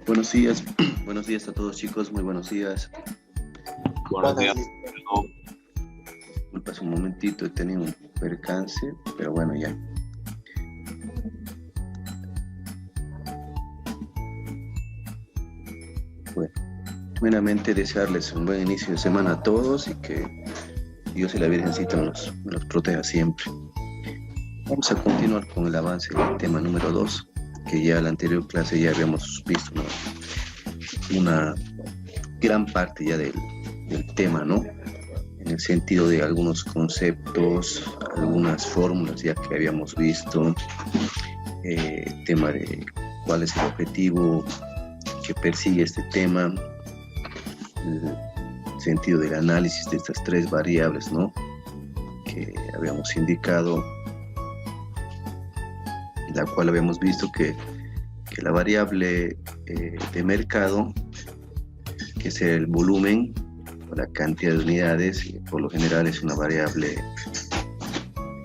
Buenos días, buenos días a todos chicos, muy buenos días. Buenos días. Disculpas un momentito, he tenido un percance, pero bueno, ya. Bueno, primeramente desearles un buen inicio de semana a todos y que Dios y la Virgencita nos proteja siempre. Vamos a continuar con el avance del tema número 2, que ya en la anterior clase ya habíamos visto una gran parte ya del tema, ¿no? En el sentido de algunos conceptos, algunas fórmulas ya que habíamos visto, el tema de cuál es el objetivo que persigue este tema, el sentido del análisis de estas tres variables, ¿no? Que habíamos indicado, la cual habíamos visto que la variable de mercado, que es el volumen o la cantidad de unidades, por lo general es una variable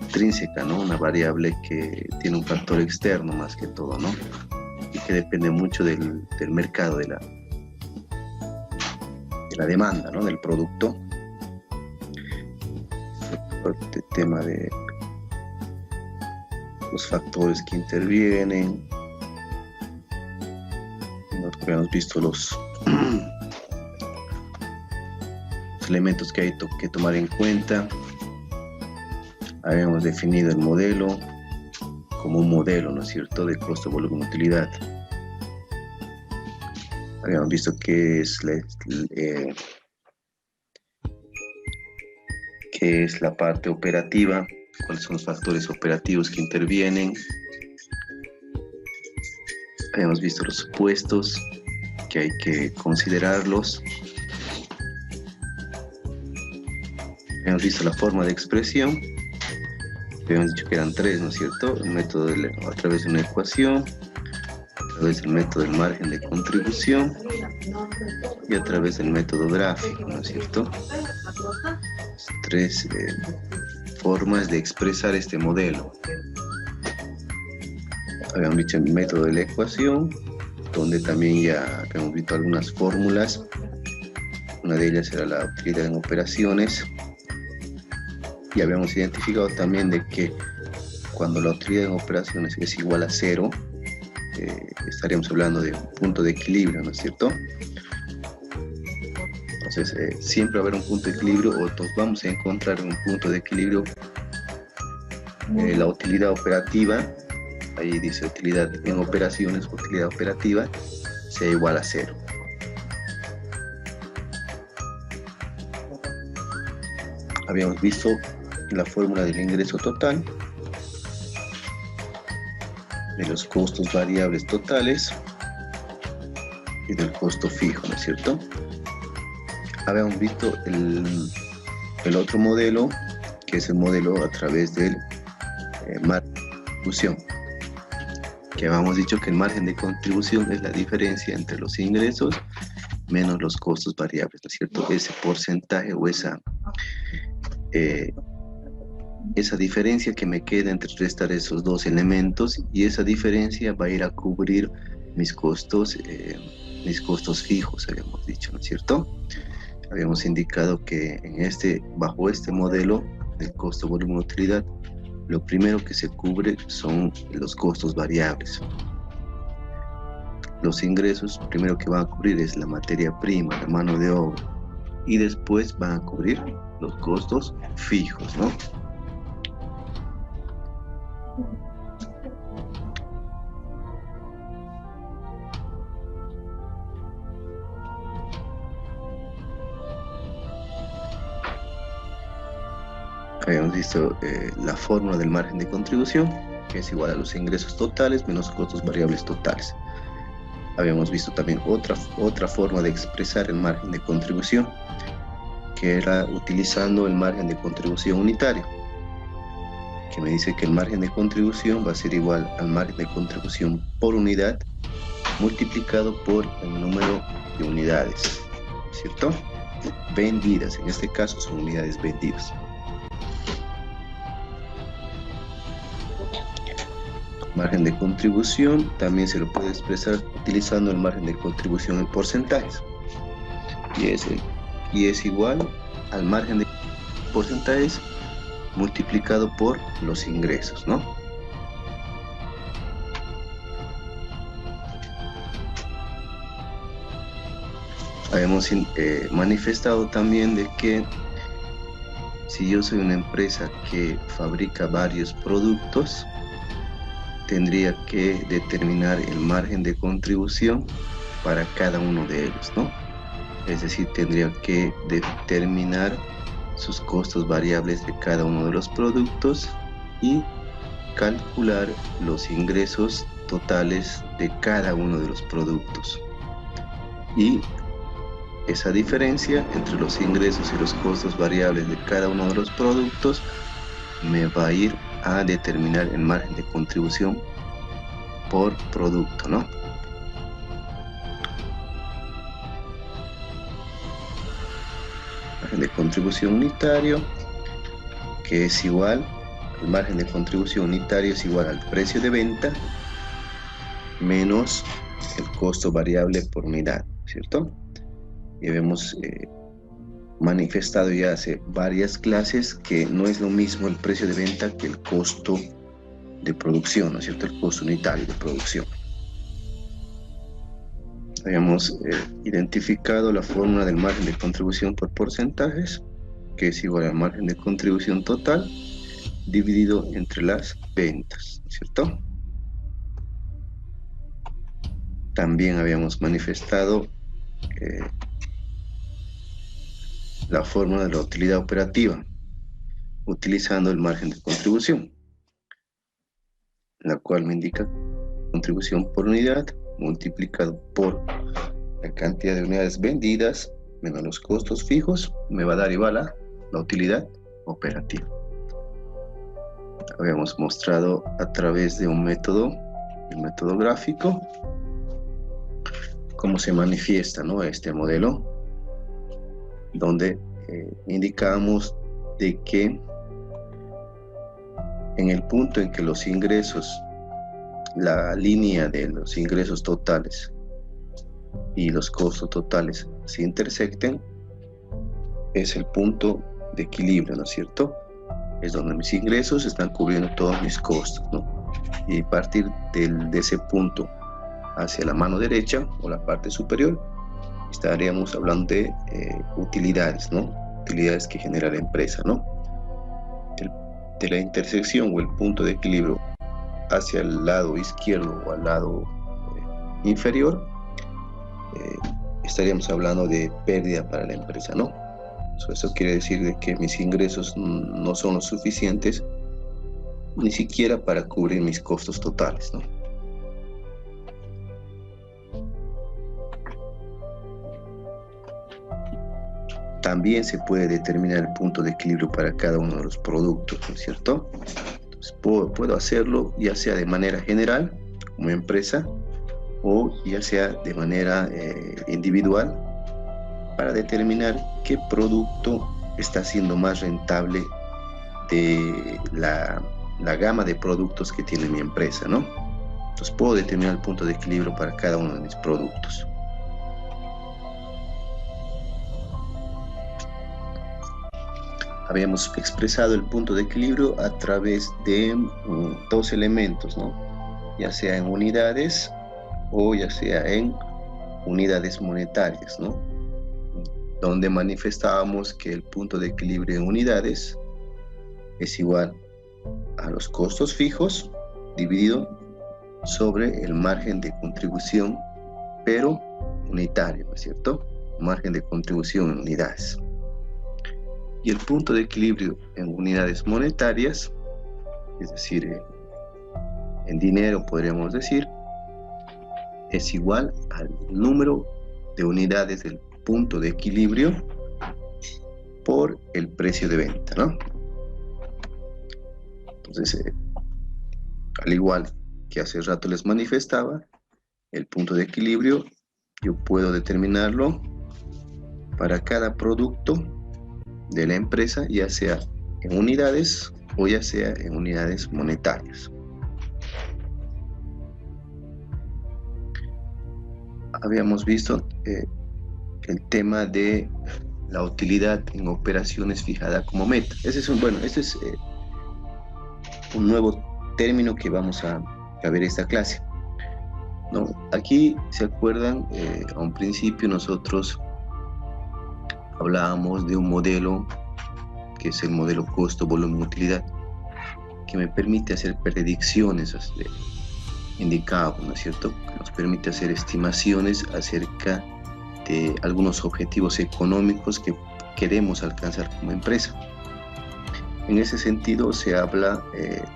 intrínseca, ¿no? Una variable que tiene un factor externo más que todo, ¿no? Y que depende mucho del mercado, de la demanda, ¿no? Del producto. El tema de los factores que intervienen. Habíamos visto los elementos que hay que tomar en cuenta. Habíamos definido el modelo como un modelo, ¿no es cierto?, de costo, volumen, utilidad. Habíamos visto qué es la parte operativa, cuáles son los factores operativos que intervienen. Habíamos visto los supuestos, que hay que considerarlos. Habíamos visto la forma de expresión. Habíamos dicho que eran tres, ¿no es cierto? El método a través de una ecuación, a través del método del margen de contribución y a través del método gráfico, ¿no es cierto? Tres formas de expresar este modelo. Habíamos dicho el método de la ecuación, donde también ya habíamos visto algunas fórmulas. Una de ellas era la utilidad en operaciones. Y habíamos identificado también de que cuando la utilidad en operaciones es igual a 0, estaríamos hablando de un punto de equilibrio, ¿no es cierto? Entonces, siempre va a haber un punto de equilibrio, o todos vamos a encontrar un punto de equilibrio. La utilidad operativa, ahí dice utilidad en operaciones, utilidad operativa, sea igual a 0. Habíamos visto la fórmula del ingreso total, de los costos variables totales y del costo fijo, ¿no es cierto? Habíamos visto el otro modelo, que es el modelo a través del margen de contribución, que habíamos dicho que el margen de contribución es la diferencia entre los ingresos menos los costos variables, ¿no es cierto? Ese porcentaje o esa diferencia que me queda entre restar esos dos elementos, y esa diferencia va a ir a cubrir mis costos fijos, habíamos dicho, ¿no es cierto? Habíamos indicado que bajo este modelo del costo, volumen, utilidad, lo primero que se cubre son los costos variables. Los ingresos, primero que van a cubrir es la materia prima, la mano de obra, y después van a cubrir los costos fijos, ¿no? Habíamos visto la fórmula del margen de contribución, que es igual a los ingresos totales menos costos variables totales. Habíamos visto también otra forma de expresar el margen de contribución, que era utilizando el margen de contribución unitario, que me dice que el margen de contribución va a ser igual al margen de contribución por unidad multiplicado por el número de unidades, ¿cierto? vendidas. En este caso son unidades vendidas. Margen de contribución también se lo puede expresar utilizando el margen de contribución en porcentajes. Y es igual al margen de porcentajes multiplicado por los ingresos, ¿no? Habíamos manifestado también de que si yo soy una empresa que fabrica varios productos, tendría que determinar el margen de contribución para cada uno de ellos, ¿no? Es decir, tendría que determinar sus costos variables de cada uno de los productos y calcular los ingresos totales de cada uno de los productos. Y esa diferencia entre los ingresos y los costos variables de cada uno de los productos me va a ir a determinar el margen de contribución por producto, ¿no? Margen de contribución unitario, que es igual, el margen de contribución unitario es igual al precio de venta menos el costo variable por unidad, ¿cierto? Y habíamos manifestado ya hace varias clases que no es lo mismo el precio de venta que el costo de producción, ¿no es cierto? El costo unitario de producción. Habíamos identificado la fórmula del margen de contribución por porcentajes, que es igual al margen de contribución total dividido entre las ventas, ¿no es cierto? También habíamos manifestado la fórmula de la utilidad operativa, utilizando el margen de contribución, la cual me indica contribución por unidad multiplicado por la cantidad de unidades vendidas menos los costos fijos, me va a dar igual a la utilidad operativa. Habíamos mostrado a través de un método, el método gráfico, cómo se manifiesta, ¿no?, este modelo, donde indicamos de que en el punto en que los ingresos, la línea de los ingresos totales y los costos totales se intersecten, es el punto de equilibrio, ¿no es cierto? Es donde mis ingresos están cubriendo todos mis costos, ¿no? Y a partir de ese punto hacia la mano derecha o la parte superior, estaríamos hablando de utilidades, ¿no? Utilidades que genera la empresa, ¿no? De la intersección o el punto de equilibrio hacia el lado izquierdo o al lado inferior, estaríamos hablando de pérdida para la empresa, ¿no? Eso quiere decir de que mis ingresos no son los suficientes ni siquiera para cubrir mis costos totales, ¿no? También se puede determinar el punto de equilibrio para cada uno de los productos, ¿no es cierto? Entonces, puedo hacerlo ya sea de manera general, como empresa, o ya sea de manera individual, para determinar qué producto está siendo más rentable de la gama de productos que tiene mi empresa, ¿no? Entonces puedo determinar el punto de equilibrio para cada uno de mis productos. Habíamos expresado el punto de equilibrio a través de dos elementos, ¿no? Ya sea en unidades o ya sea en unidades monetarias, ¿no? Donde manifestábamos que el punto de equilibrio en unidades es igual a los costos fijos dividido sobre el margen de contribución, pero unitario, ¿no es cierto? Margen de contribución en unidades. Y el punto de equilibrio en unidades monetarias, es decir, en dinero podríamos decir, es igual al número de unidades del punto de equilibrio por el precio de venta, ¿no? Entonces, al igual que hace rato les manifestaba, el punto de equilibrio yo puedo determinarlo para cada producto de la empresa, ya sea en unidades o ya sea en unidades monetarias. Habíamos visto el tema de la utilidad en operaciones fijada como meta. Este es un nuevo término que vamos a ver esta clase, ¿no? Aquí, ¿se acuerdan? A un principio nosotros hablábamos de un modelo que es el modelo costo, volumen, utilidad, que me permite hacer predicciones indicados, ¿no es cierto? Que nos permite hacer estimaciones acerca de algunos objetivos económicos que queremos alcanzar como empresa. En ese sentido se habla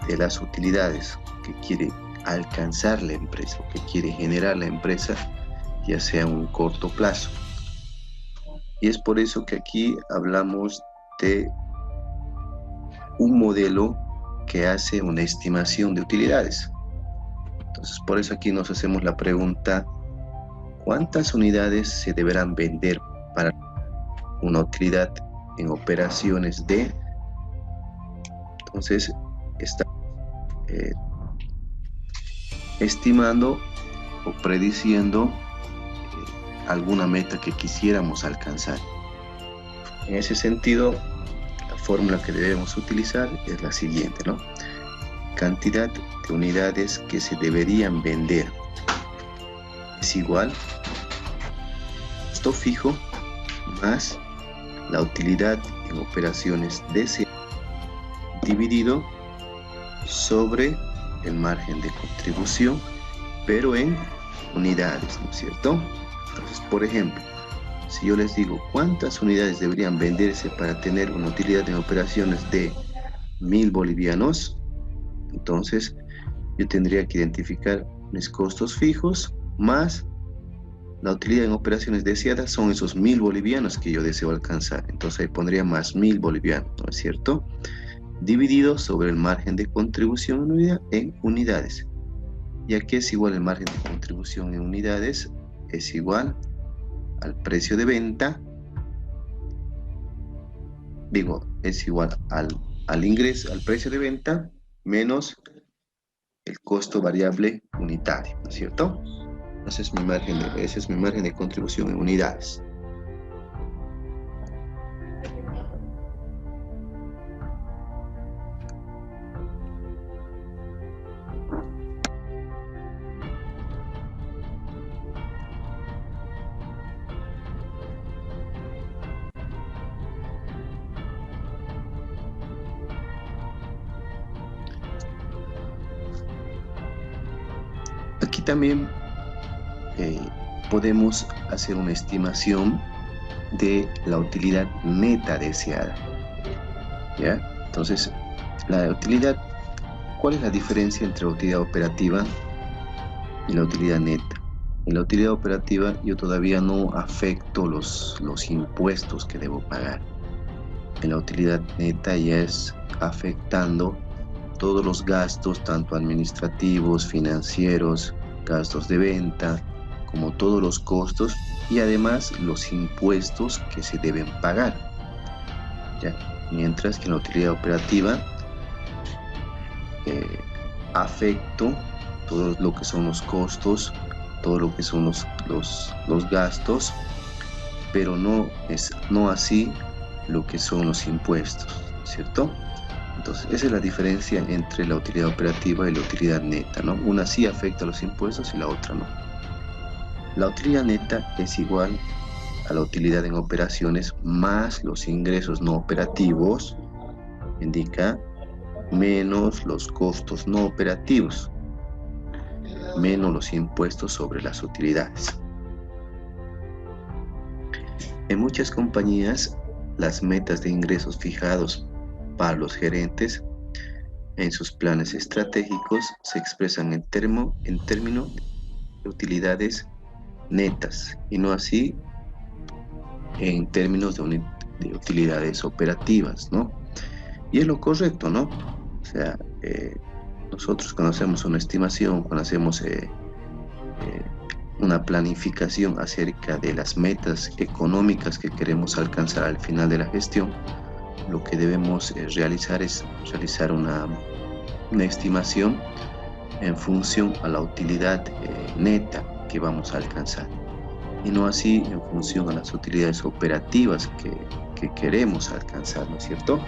de las utilidades que quiere alcanzar la empresa, o que quiere generar la empresa, ya sea a un corto plazo. Y es por eso que aquí hablamos de un modelo que hace una estimación de utilidades. Entonces, por eso aquí nos hacemos la pregunta: ¿cuántas unidades se deberán vender para una utilidad en operaciones de? Entonces, está estimando o prediciendo alguna meta que quisiéramos alcanzar. En ese sentido, la fórmula que debemos utilizar es la siguiente, ¿no? Cantidad de unidades que se deberían vender es igual costo fijo más la utilidad en operaciones deseadas dividido sobre el margen de contribución, pero en unidades, ¿no es cierto? Entonces, por ejemplo, si yo les digo cuántas unidades deberían venderse para tener una utilidad en operaciones de 1000 bolivianos, entonces yo tendría que identificar mis costos fijos más la utilidad en operaciones deseadas, son esos 1000 bolivianos que yo deseo alcanzar. Entonces ahí pondría más 1000 bolivianos, ¿no es cierto? Dividido sobre el margen de contribución en unidades. ¿Y a qué es igual el margen de contribución en unidades? Es igual al precio de venta, es igual al ingreso, al precio de venta menos el costo variable unitario, ¿no es cierto? Ese es mi margen de contribución en unidades. Aquí también podemos hacer una estimación de la utilidad neta deseada, ¿ya? Entonces, la utilidad, ¿cuál es la diferencia entre la utilidad operativa y la utilidad neta? En la utilidad operativa yo todavía no afecto los impuestos que debo pagar. En la utilidad neta ya es afectando todos los gastos, tanto administrativos, financieros, gastos de venta, como todos los costos y además los impuestos que se deben pagar, ¿ya? Mientras que en la utilidad operativa afecto todo lo que son los costos, todo lo que son los gastos, pero no así lo que son los impuestos, ¿cierto? Entonces, esa es la diferencia entre la utilidad operativa y la utilidad neta, ¿no? Una sí afecta a los impuestos y la otra no. La utilidad neta es igual a la utilidad en operaciones más los ingresos no operativos, indica, menos los costos no operativos, menos los impuestos sobre las utilidades. En muchas compañías, las metas de ingresos fijados para los gerentes en sus planes estratégicos se expresan en términos de utilidades netas y no así en términos de utilidades operativas, ¿no? Y es lo correcto, ¿no? O sea, nosotros cuando hacemos una estimación, cuando hacemos una planificación acerca de las metas económicas que queremos alcanzar al final de la gestión, lo que debemos realizar es realizar una estimación en función a la utilidad neta que vamos a alcanzar, y no así en función a las utilidades operativas que queremos alcanzar, ¿no es cierto?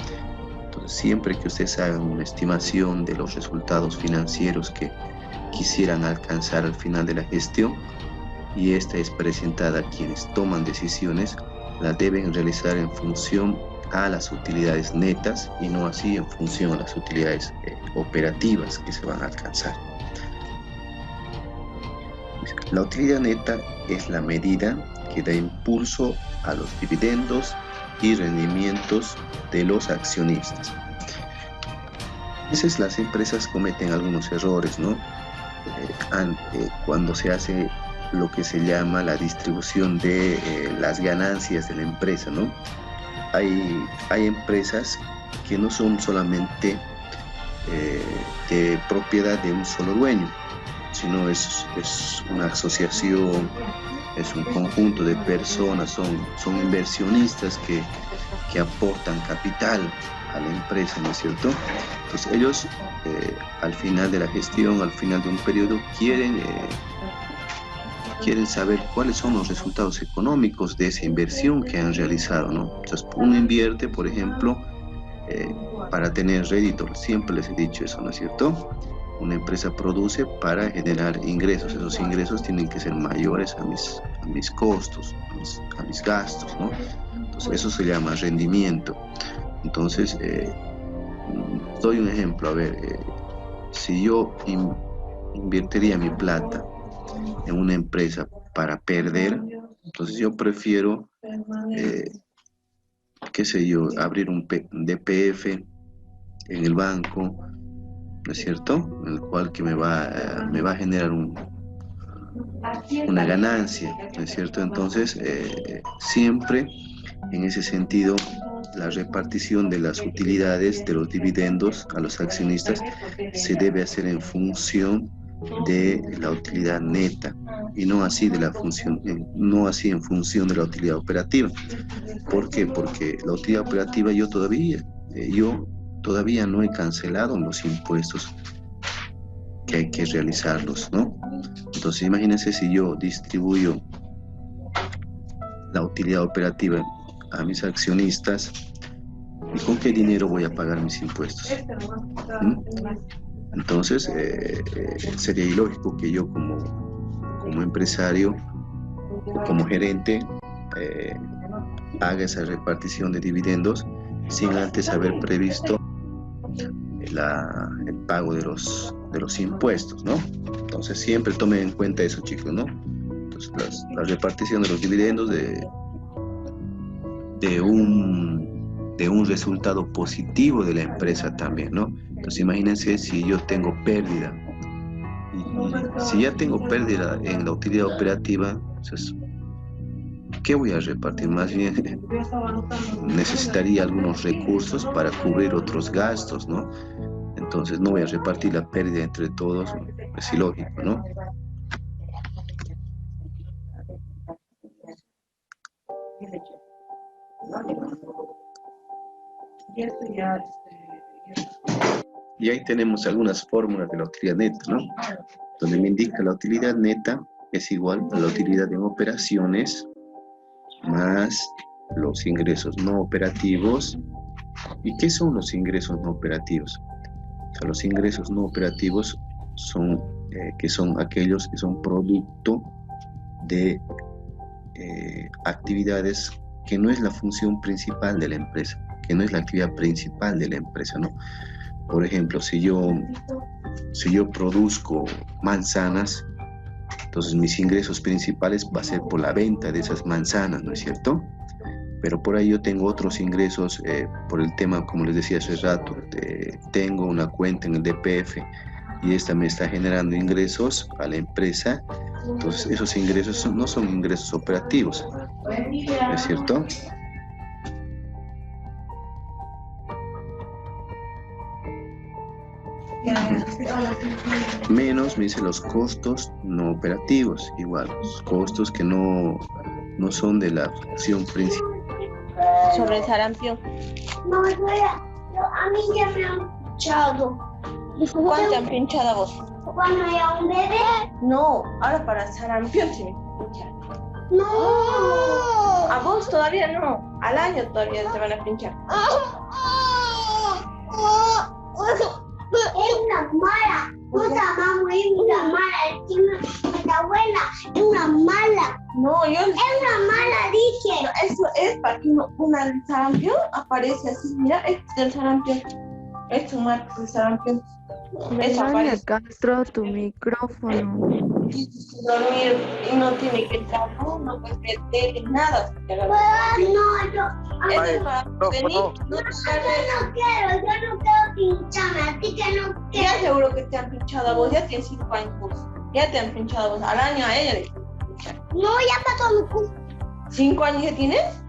Entonces, siempre que ustedes hagan una estimación de los resultados financieros que quisieran alcanzar al final de la gestión, y esta es presentada a quienes toman decisiones, la deben realizar en función a las utilidades netas y no así en función a las utilidades operativas que se van a alcanzar. La utilidad neta es la medida que da impulso a los dividendos y rendimientos de los accionistas. A veces las empresas cometen algunos errores, ¿no? Cuando se hace lo que se llama la distribución de las ganancias de la empresa, ¿no? Hay empresas que no son solamente de propiedad de un solo dueño, sino es una asociación, es un conjunto de personas, son inversionistas que aportan capital a la empresa, ¿no es cierto? Entonces ellos al final de la gestión, al final de un periodo, quieren saber cuáles son los resultados económicos de esa inversión que han realizado, ¿no? Entonces uno invierte, por ejemplo, para tener rédito, siempre les he dicho eso, ¿no es cierto? Una empresa produce para generar ingresos, esos ingresos tienen que ser mayores a mis costos, a mis gastos, ¿no? Entonces eso se llama rendimiento. Entonces, doy un ejemplo, a ver, si yo invertiría mi plata en una empresa para perder, entonces yo prefiero, qué sé yo, abrir un DPF en el banco, ¿no es cierto? En el cual que me va a generar una ganancia, ¿no es cierto? Entonces, siempre en ese sentido, la repartición de las utilidades, de los dividendos a los accionistas, se debe hacer en función de la utilidad neta y no así no así en función de la utilidad operativa. ¿Por qué? Porque la utilidad operativa yo todavía no he cancelado los impuestos que hay que realizarlos, ¿no? Entonces imagínense si yo distribuyo la utilidad operativa a mis accionistas, ¿y con qué dinero voy a pagar mis impuestos? ¿Mm? Entonces sería ilógico que yo como empresario o como gerente haga esa repartición de dividendos sin antes haber previsto el pago de los impuestos, ¿no? Entonces siempre tomen en cuenta eso, chicos, ¿no? Entonces la repartición de los dividendos de un resultado positivo de la empresa también, ¿no? Entonces imagínense si yo tengo pérdida, y si ya tengo pérdida en la utilidad operativa, entonces ¿qué voy a repartir? Más bien necesitaría algunos recursos para cubrir otros gastos, ¿no? Entonces no voy a repartir la pérdida entre todos, es ilógico, ¿no? Y ahí tenemos algunas fórmulas de la utilidad neta, ¿no? Donde me indica la utilidad neta es igual a la utilidad en operaciones más los ingresos no operativos. ¿Y qué son los ingresos no operativos? O sea, los ingresos no operativos son aquellos que son producto de actividades que no es la función principal de la empresa, que no es la actividad principal de la empresa, ¿no? Por ejemplo, si yo produzco manzanas, entonces mis ingresos principales va a ser por la venta de esas manzanas, ¿no es cierto? Pero por ahí yo tengo otros ingresos por el tema, como les decía hace rato, tengo una cuenta en el DPF y esta me está generando ingresos a la empresa. Entonces esos ingresos no son ingresos operativos, ¿no es cierto? Menos, me dice, los costos no operativos, igual, los costos que no son de la función principal. Sobre el sarampión. No, a mí ya me han pinchado. ¿Cuándo te han pinchado a vos? Cuando era un bebé. No, ahora para el sarampión se me pincha. No. A vos todavía no, al año todavía te van a pinchar. Es una mala. Nuestra mamá es una mala. Nuestra abuela es una mala. No, Es una mala, dije. eso es para que el sarampión aparece así. Mira, este es el sarampión. Es un marco de sarampión. Eso Tania aparece. Castro, tu micrófono. Dormir y no tiene que entrar, no puedes ver tele, nada. No, yo. Eso es para venir, no te Yo no quiero pincharme, así que no Ya quiero. seguro que te han pinchado a vos, ya tienes 5 años vos. Ya te han pinchado a vos, al año a ella le pinchan. No, ya pasó mi curso. 5 años ya tienes.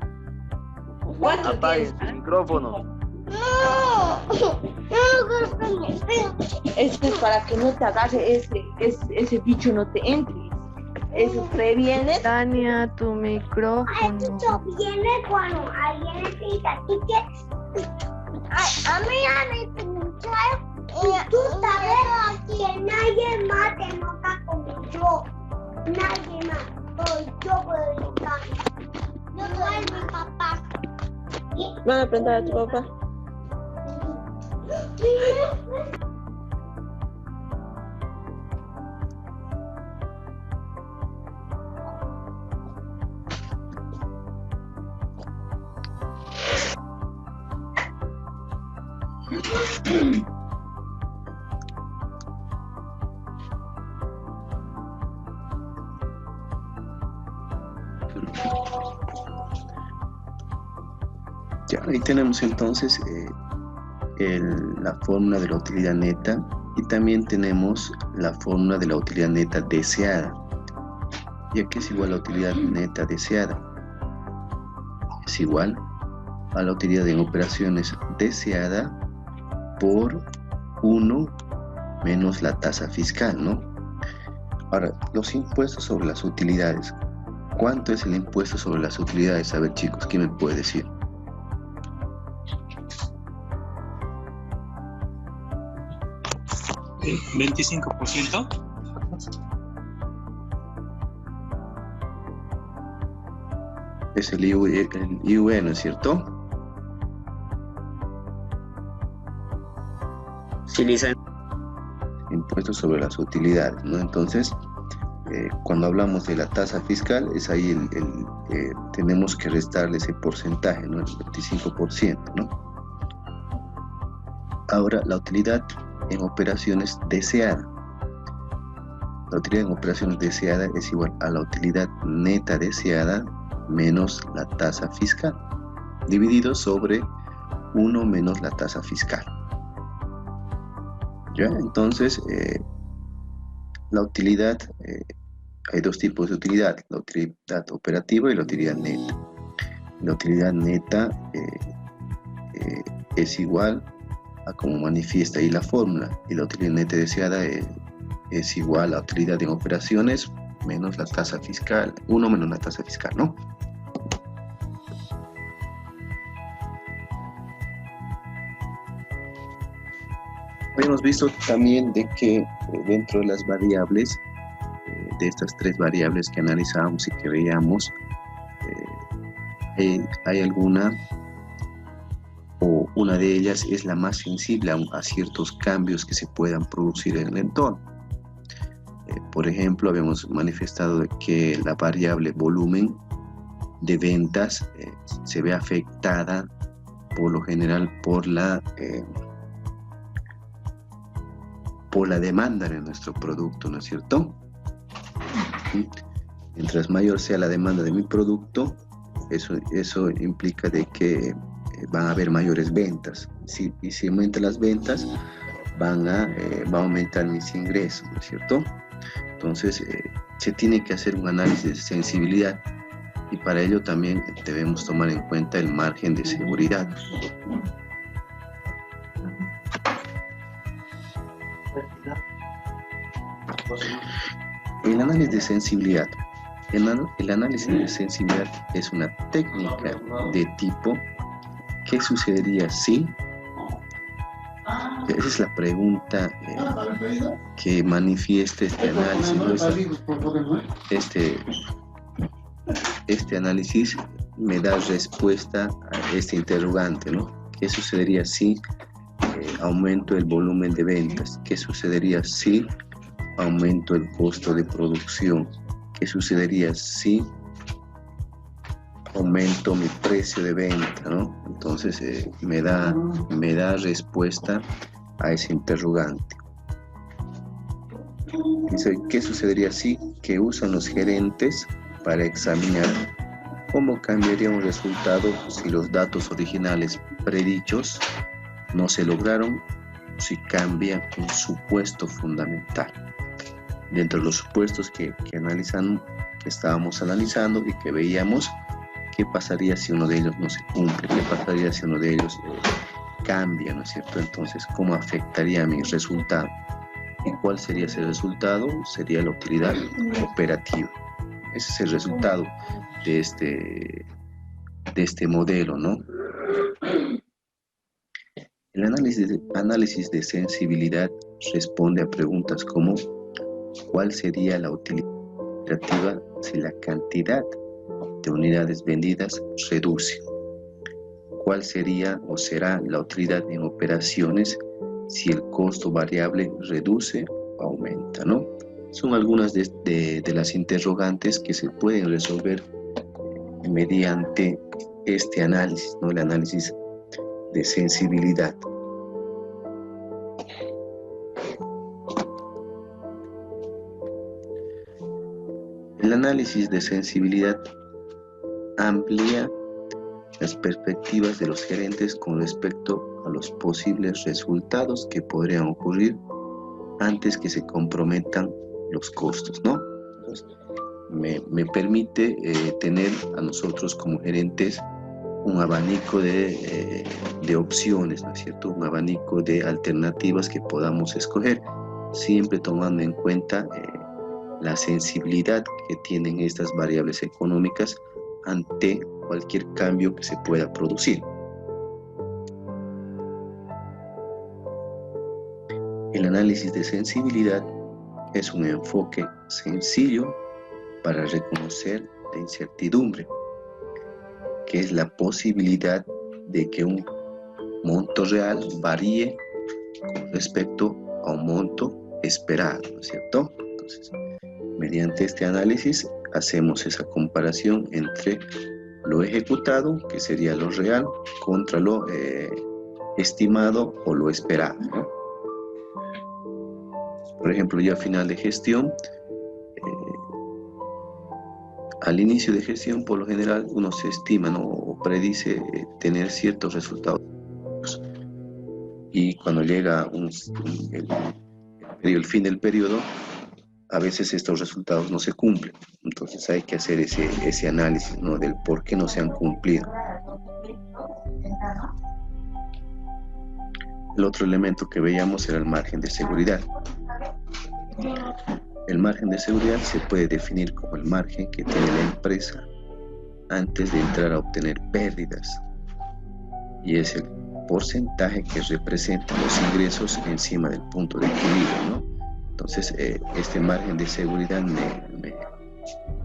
¿Cuánto Apague tienes? su micrófono. No quiero que me pinche. Esto es para que no te agarre ese bicho, no te entre. Eso previene. Tania, tu Ay, micrófono. eso viene cuando alguien le pinta. Así que. A mí ya me pincharon. Y tú sabes que nadie más te nota como yo. Nadie más. Soy yo puedo pintar. Yo soy mi papá. Van a preguntar a tu papá. Ya, ahí tenemos entonces la fórmula de la utilidad neta y también tenemos la fórmula de la utilidad neta deseada. ¿Y a qué es igual la utilidad neta deseada? Es igual a la utilidad en operaciones deseada por 1 menos la tasa fiscal, ¿no? Ahora, los impuestos sobre las utilidades. ¿Cuánto es el impuesto sobre las utilidades? A ver, chicos, ¿quién me puede decir? ¿25%? Es el IUE, ¿no es cierto? Sí, licenciado. Impuestos sobre las utilidades, ¿no? Entonces, cuando hablamos de la tasa fiscal, es ahí tenemos que restarle ese porcentaje, ¿no? El 25%, ¿no? Ahora, la utilidad en operaciones deseada. La utilidad en operaciones deseada es igual a la utilidad neta deseada menos la tasa fiscal, dividido sobre 1 menos la tasa fiscal. ¿Ya? Entonces, la utilidad, hay dos tipos de utilidad, la utilidad operativa y la utilidad neta. La utilidad neta es igual a como manifiesta ahí la fórmula, y la utilidad neta deseada es igual a la utilidad en operaciones menos la tasa fiscal, 1 menos la tasa fiscal, ¿no? Hemos visto también de que dentro de las variables, de estas 3 variables que analizamos y que veíamos, hay alguna, o una de ellas es la más sensible a ciertos cambios que se puedan producir en el entorno. Por ejemplo, habíamos manifestado de que la variable volumen de ventas se ve afectada por lo general por la demanda de nuestro producto, ¿no es cierto? Mientras mayor sea la demanda de mi producto, eso implica de que van a haber mayores ventas. Y si aumentan las ventas, va a aumentar mis ingresos, ¿no es cierto? Entonces, se tiene que hacer un análisis de sensibilidad, y para ello también debemos tomar en cuenta el margen de seguridad. El análisis de sensibilidad. El análisis de sensibilidad es una técnica de tipo ¿qué sucedería si? Esa es la pregunta que manifiesta este análisis, ¿no? Este análisis me da respuesta a este interrogante, ¿no? ¿Qué sucedería si aumento el volumen de ventas? ¿Qué sucedería si aumento el costo de producción? ¿Qué sucedería si aumento mi precio de venta, ¿no? Entonces me da respuesta a ese interrogante. Dice, ¿qué sucedería si? ¿Qué usan los gerentes para examinar cómo cambiaría un resultado si los datos originales predichos no se lograron, si cambia un supuesto fundamental? Dentro de los supuestos que estábamos analizando y que veíamos, ¿qué pasaría si uno de ellos no se cumple? ¿Qué pasaría si uno de ellos cambia, ¿no es cierto? Entonces, ¿cómo afectaría a mi resultado? ¿Y cuál sería ese resultado? Sería la utilidad operativa. Ese es el resultado de este modelo, ¿no? El análisis de sensibilidad responde a preguntas como ¿cuál sería la utilidad operativa si la cantidad de unidades vendidas reduce? ¿Cuál sería o será la utilidad en operaciones si el costo variable reduce o aumenta, ¿no? Son algunas de las interrogantes que se pueden resolver mediante este análisis, ¿no? El análisis de sensibilidad. El análisis de sensibilidad amplía las perspectivas de los gerentes con respecto a los posibles resultados que podrían ocurrir antes que se comprometan los costos, ¿no? Entonces, me permite tener a nosotros como gerentes un abanico de opciones, ¿no es cierto? Un abanico de alternativas que podamos escoger, siempre tomando en cuenta la sensibilidad que tienen estas variables económicas ante cualquier cambio que se pueda producir. El análisis de sensibilidad es un enfoque sencillo para reconocer la incertidumbre, que es la posibilidad de que un monto real varíe con respecto a un monto esperado, ¿no es cierto? Entonces, mediante este análisis hacemos esa comparación entre lo ejecutado, que sería lo real, contra lo estimado o lo esperado, ¿no? Por ejemplo, ya a final de gestión, al inicio de gestión, por lo general, uno se estima, ¿no? O predice tener ciertos resultados. Y cuando llega el fin del periodo, a veces estos resultados no se cumplen. Entonces hay que hacer ese análisis, ¿no? Del por qué no se han cumplido. El otro elemento que veíamos era el margen de seguridad. El margen de seguridad se puede definir como el margen que tiene la empresa antes de entrar a obtener pérdidas, y es el porcentaje que representa los ingresos encima del punto de equilibrio, ¿no? Entonces, este margen de seguridad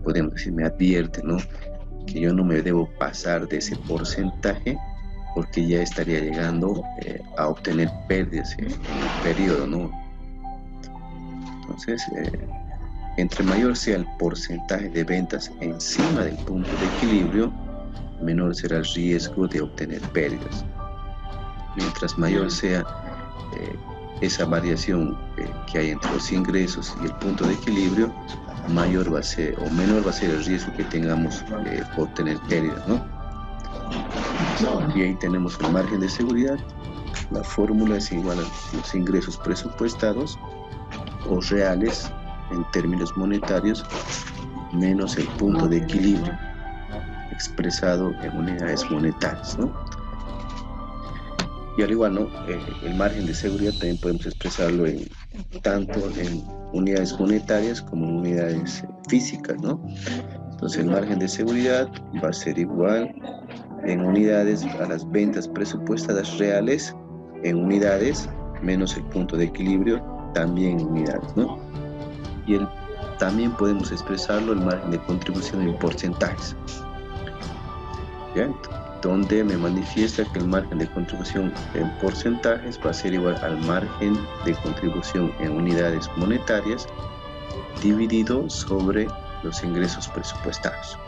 podemos decir, me advierte, ¿no? Que yo no me debo pasar de ese porcentaje porque ya estaría llegando a obtener pérdidas en el periodo, ¿no? Entonces, entre mayor sea el porcentaje de ventas encima del punto de equilibrio, menor será el riesgo de obtener pérdidas. Mientras mayor sea esa variación que hay entre los ingresos y el punto de equilibrio, mayor va a ser o menor va a ser el riesgo que tengamos por tener pérdidas, ¿no? Y ahí tenemos el margen de seguridad. La fórmula es igual a los ingresos presupuestados o reales en términos monetarios menos el punto de equilibrio expresado en unidades monetarias, ¿no? Y al igual, ¿no? El margen de seguridad también podemos expresarlo tanto en unidades monetarias como en unidades físicas, ¿no? Entonces el margen de seguridad va a ser igual en unidades a las ventas presupuestadas reales en unidades menos el punto de equilibrio también en unidades, ¿no? Y también podemos expresarlo el margen de contribución en porcentajes, ¿ya? Donde me manifiesta que el margen de contribución en porcentajes va a ser igual al margen de contribución en unidades monetarias dividido sobre los ingresos presupuestarios.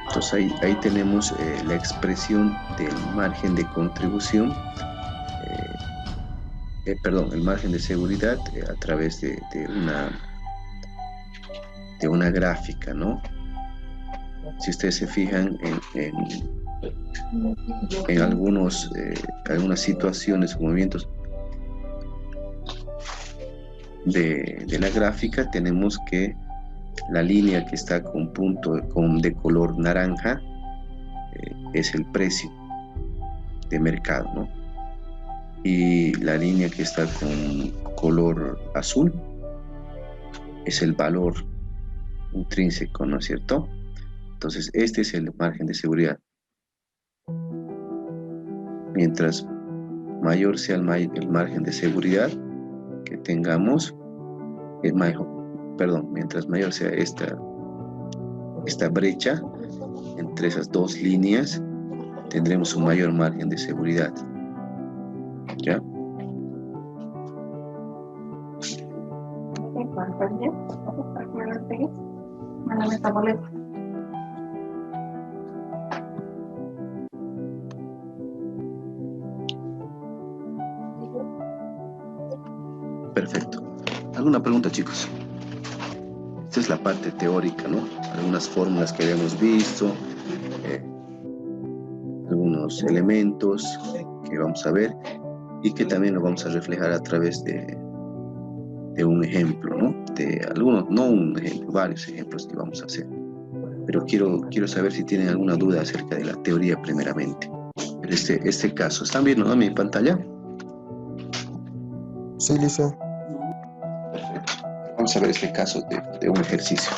Entonces ahí tenemos la expresión del margen de contribución, el margen de seguridad a través de una gráfica, ¿no? Si ustedes se fijan en algunas situaciones o movimientos de la gráfica, tenemos que la línea que está de color naranja es el precio de mercado, ¿no? Y la línea que está con color azul es el valor intrínseco, ¿no es cierto? Entonces este es el margen de seguridad. Mientras mayor sea el margen de seguridad que tengamos, mientras mayor sea esta brecha entre esas dos líneas, tendremos un mayor margen de seguridad. ¿Ya? Perfecto. ¿Alguna pregunta, chicos? Esta es la parte teórica, ¿no? Algunas fórmulas que habíamos visto, algunos elementos que vamos a ver y que también lo vamos a reflejar a través de un ejemplo, ¿no? No un ejemplo, varios ejemplos que vamos a hacer. Pero quiero saber si tienen alguna duda acerca de la teoría primeramente. Este caso, ¿están viendo, no, mi pantalla? Sí, listo. Perfecto. Vamos a ver este caso de un ejercicio.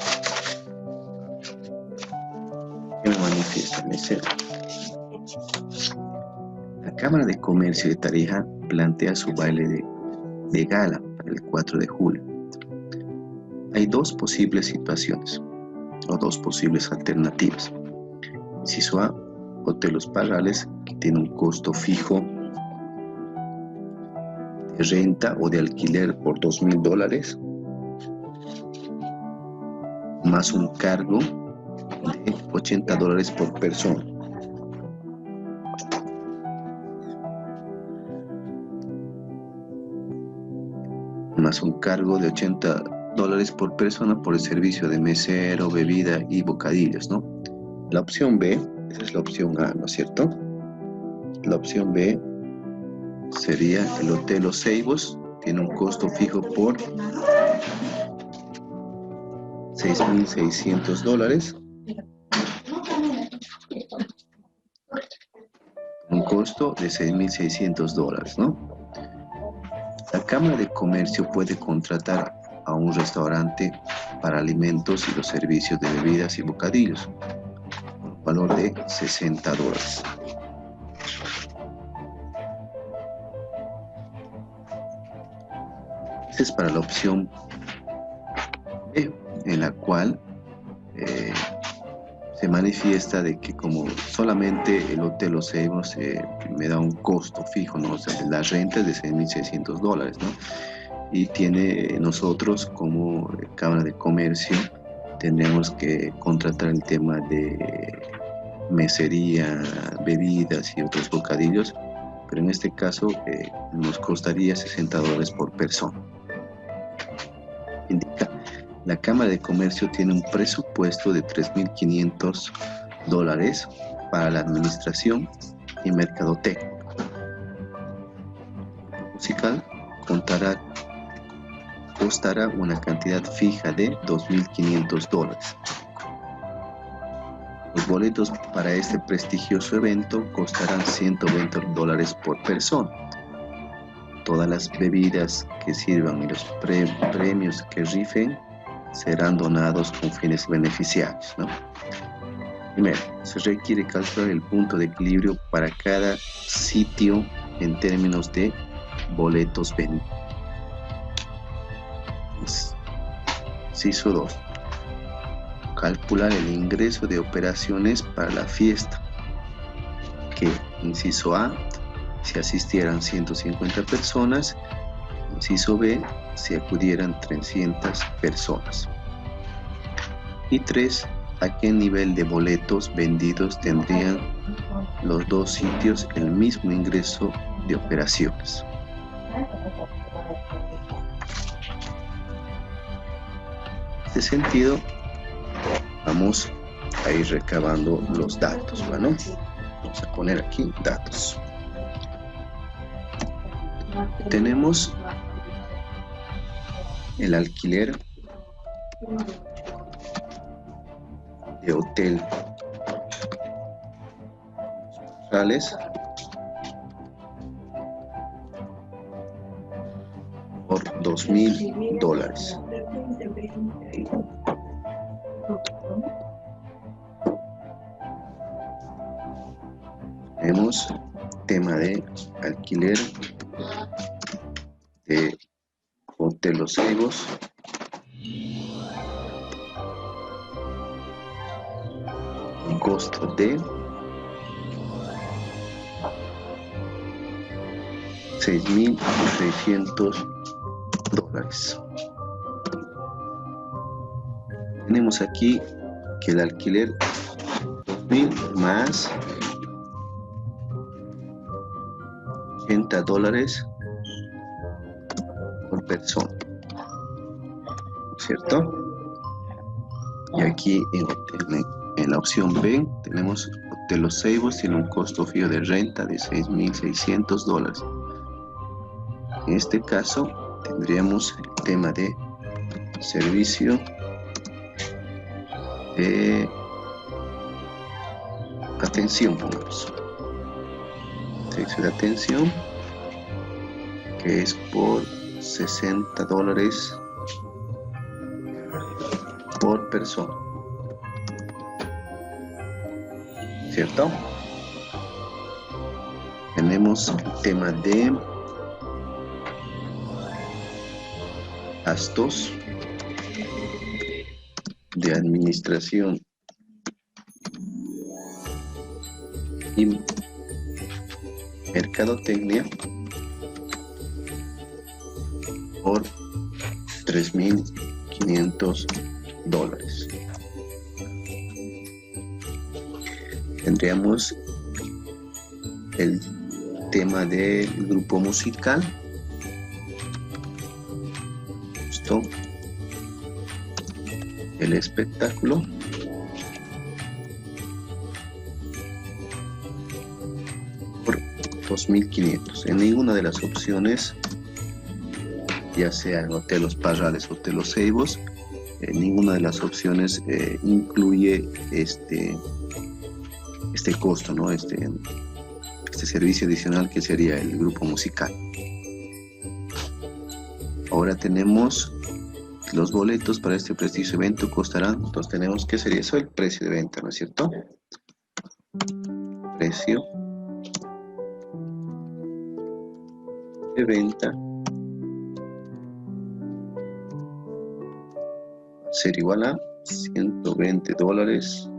¿Qué me manifiesta? La Cámara de Comercio de Tarija plantea su baile de gala para el 4 de julio. Hay dos posibles situaciones o dos posibles alternativas. Inciso A, Hotel Los Parrales, que tiene un costo fijo de renta o de alquiler por $2,000 más un cargo de $80 por persona. Más un cargo de $80 por persona por el servicio de mesero, bebida y bocadillos, ¿no? La opción B, esa es la opción A, ¿no es cierto? La opción B sería el Hotel Los Ceibos, tiene un costo fijo por $6,600. Un costo de $6,600, ¿no? La Cámara de Comercio puede contratar a un restaurante para alimentos y los servicios de bebidas y bocadillos, por valor de $60. Esta es para la opción B, en la cual se manifiesta de que como solamente el Hotel Los Ceibos me da un costo fijo, ¿no? O sea, la renta es de $6,600, ¿no? Y nosotros como Cámara de Comercio tendremos que contratar el tema de mesería, bebidas y otros bocadillos, pero en este caso nos costaría $60 por persona. Indica, la Cámara de Comercio tiene un presupuesto de $3,500 para la administración y mercadotecnia. Musical costará una cantidad fija de $2,500. Los boletos para este prestigioso evento costarán $120 por persona. Todas las bebidas que sirvan y los premios que rifen serán donados con fines beneficiarios, ¿no? Primero, se requiere calcular el punto de equilibrio para cada sitio en términos de boletos vendidos. Inciso 2. Calcular el ingreso de operaciones para la fiesta, que, inciso A, si asistieran 150 personas, inciso B, si acudieran 300 personas. Y 3, a qué nivel de boletos vendidos tendrían los dos sitios el mismo ingreso de operaciones. En este sentido, vamos a ir recabando los datos, ¿no? Vamos a poner aquí datos. Tenemos el alquiler de hotel Rales por $2,000. Tenemos tema de alquiler de Hotel Los Ceibos, un costo de $6,600. Tenemos aquí que el alquiler $2,000 más $80 por persona, ¿cierto? Y aquí en la opción B tenemos Hotel Los Ceibos, tiene un costo fijo de renta de $6,600. En este caso tendríamos el tema de servicio de atención, pongamos. Servicio de atención, que es por $60 por persona, ¿cierto? Tenemos el tema de gastos de administración y mercadotecnia por $3,500. Tendríamos el tema del grupo musical, esto, el espectáculo, por $2,500. En ninguna de las opciones, ya sea en Hotel Los Parrales o Hotel Los Ceibos, ninguna de las opciones incluye este costo, ¿no? Este servicio adicional que sería el grupo musical. Ahora tenemos los boletos para este prestigioso evento costarán, entonces tenemos que sería eso el precio de venta, ¿no es cierto? Precio de venta va a ser igual a $120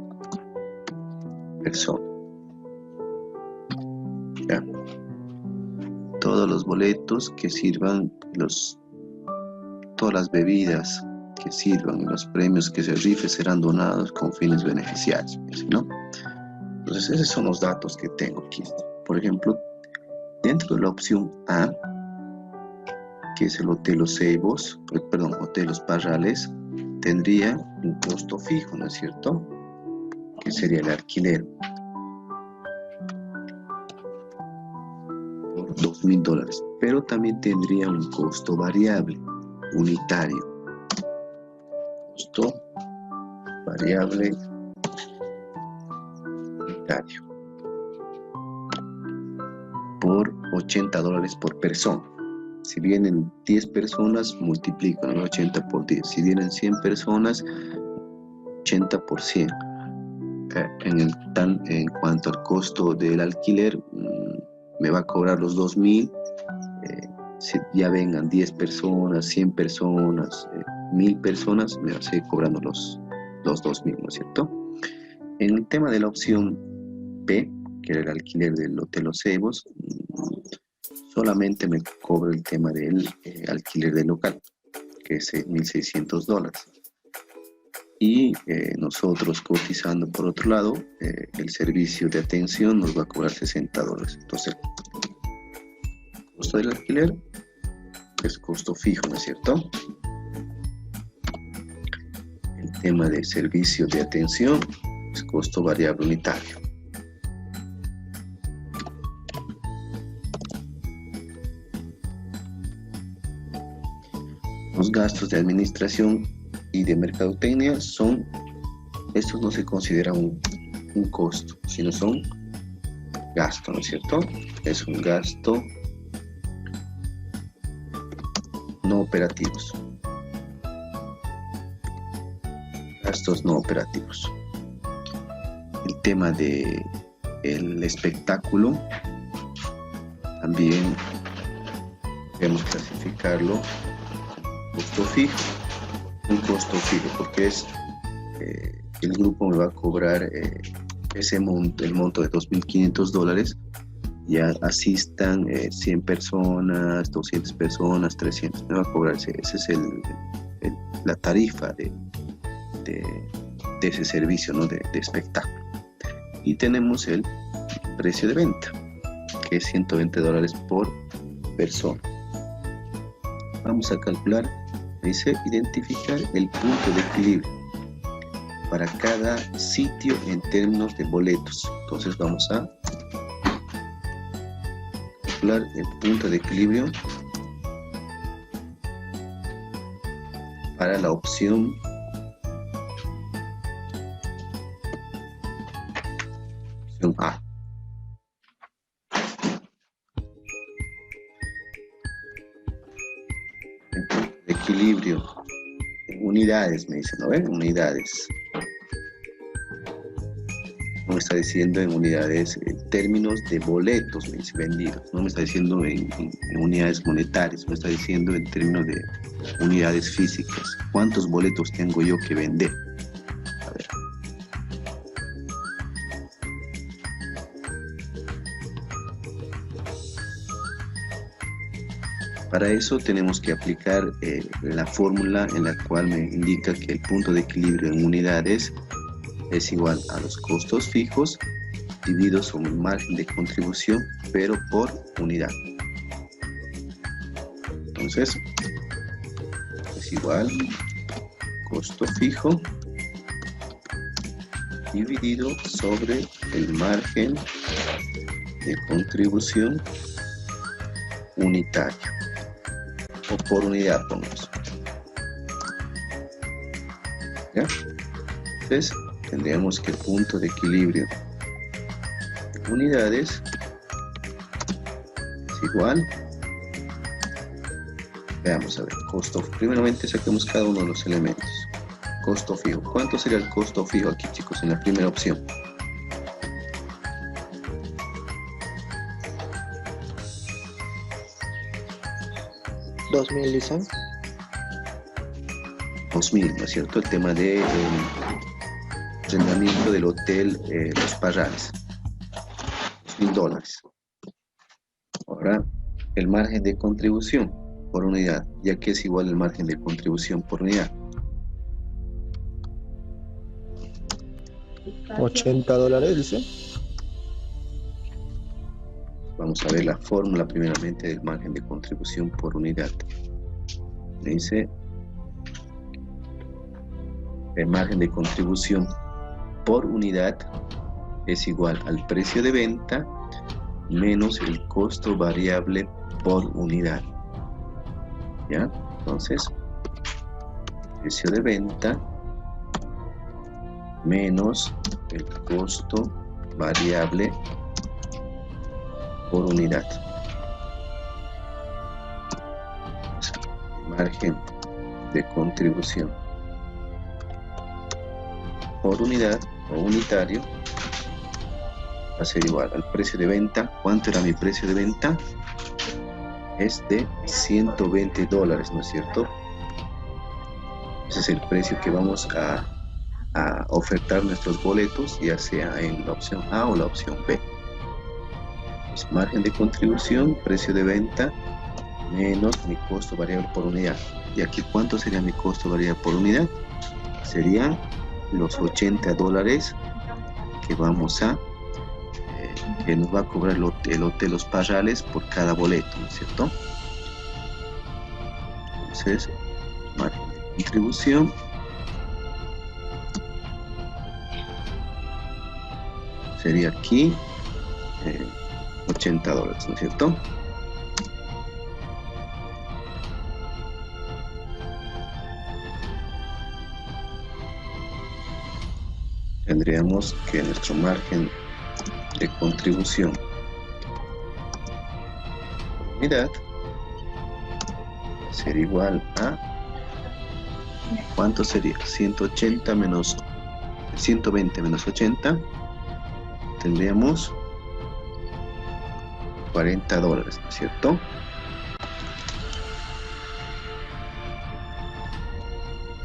persona. Ya. Todos los boletos que sirvan, todas las bebidas que sirvan y los premios que se rifen serán donados con fines beneficiarios, ¿no? Entonces esos son los datos que tengo aquí. Por ejemplo, dentro de la opción A, que es el Hotel Los Ceibos, Hotel Los Parrales, tendría un costo fijo, ¿no es cierto? Que sería el alquiler por $2,000, pero también tendría un costo variable unitario, costo variable unitario por $80 por persona. Si vienen 10 personas, multiplico, ¿no? 80 por 10. Si vienen 100 personas, 80 por 100. En cuanto al costo del alquiler, me va a cobrar los 2.000. Si ya vengan 10 personas, 100 personas, 1.000 personas, me va a seguir cobrando los 2.000, ¿no es cierto? En el tema de la opción B, que era el alquiler del Hotel Los Cebos, solamente me cobra el tema del alquiler del local, que es $1.600. Y nosotros cotizando por otro lado, el servicio de atención nos va a cobrar $60. Entonces, el costo del alquiler es costo fijo, ¿no es cierto? El tema del servicio de atención es costo variable unitario. Los gastos de administración y de mercadotecnia estos no se consideran un costo, sino son gasto, ¿no es cierto? Es un gasto no operativos. Gastos no operativos. El tema de el espectáculo también debemos clasificarlo costo fijo, un costo fijo, porque es el grupo me va a cobrar el monto de $2.500, ya asistan 100 personas, 200 personas, 300, me va a cobrar ese es la tarifa de ese servicio, ¿no? de espectáculo. Y tenemos el precio de venta, que es $120 por persona. Vamos a calcular, dice, identificar el punto de equilibrio para cada sitio en términos de boletos. Entonces vamos a calcular el punto de equilibrio para la opción A. El punto de equilibrio en unidades, me dice, ¿no ven? Unidades. No me está diciendo en unidades, en términos de boletos, me dice, vendidos. No me está diciendo en unidades monetarias, me está diciendo en términos de unidades físicas. ¿Cuántos boletos tengo yo que vender? A ver. Para eso tenemos que aplicar la fórmula en la cual me indica que el punto de equilibrio en unidades es igual a los costos fijos divididos sobre el margen de contribución, pero por unidad. Entonces, es igual costo fijo dividido sobre el margen de contribución unitario. O por unidad, pongamos. ¿Ya? Entonces, tendríamos que el punto de equilibrio de unidades es igual. Veamos, a ver, costo. Primeramente saquemos cada uno de los elementos. Costo fijo. ¿Cuánto sería el costo fijo aquí, chicos, en la primera opción? $2.000, dicen. 2.000, ¿no es cierto? El tema de arrendamiento del hotel Los Parrales. $2.000. Ahora, el margen de contribución por unidad, ya que es igual el margen de contribución por unidad. $80, dice. Vamos a ver la fórmula primeramente del margen de contribución por unidad. Dice el margen de contribución por unidad es igual al precio de venta menos el costo variable por unidad. ¿Ya? Entonces, precio de venta menos el costo variable por unidad. Margen de contribución por unidad o unitario va a ser igual al precio de venta. ¿Cuánto era mi precio de venta? Es de $120, ¿no es cierto? Ese es el precio que vamos a ofertar nuestros boletos, ya sea en la opción A o la opción B. Pues margen de contribución, precio de venta, menos mi costo variable por unidad. ¿Y aquí cuánto sería mi costo variable por unidad? Serían los $80 que vamos a que nos va a cobrar el hotel Los Parrales por cada boleto, ¿no es cierto? Entonces, margen de contribución sería aquí $80, ¿no es cierto? Tendríamos que nuestro margen de contribución por unidad sería igual a ¿cuánto sería? 180 menos 120 menos 80, tendríamos $40, ¿no es cierto?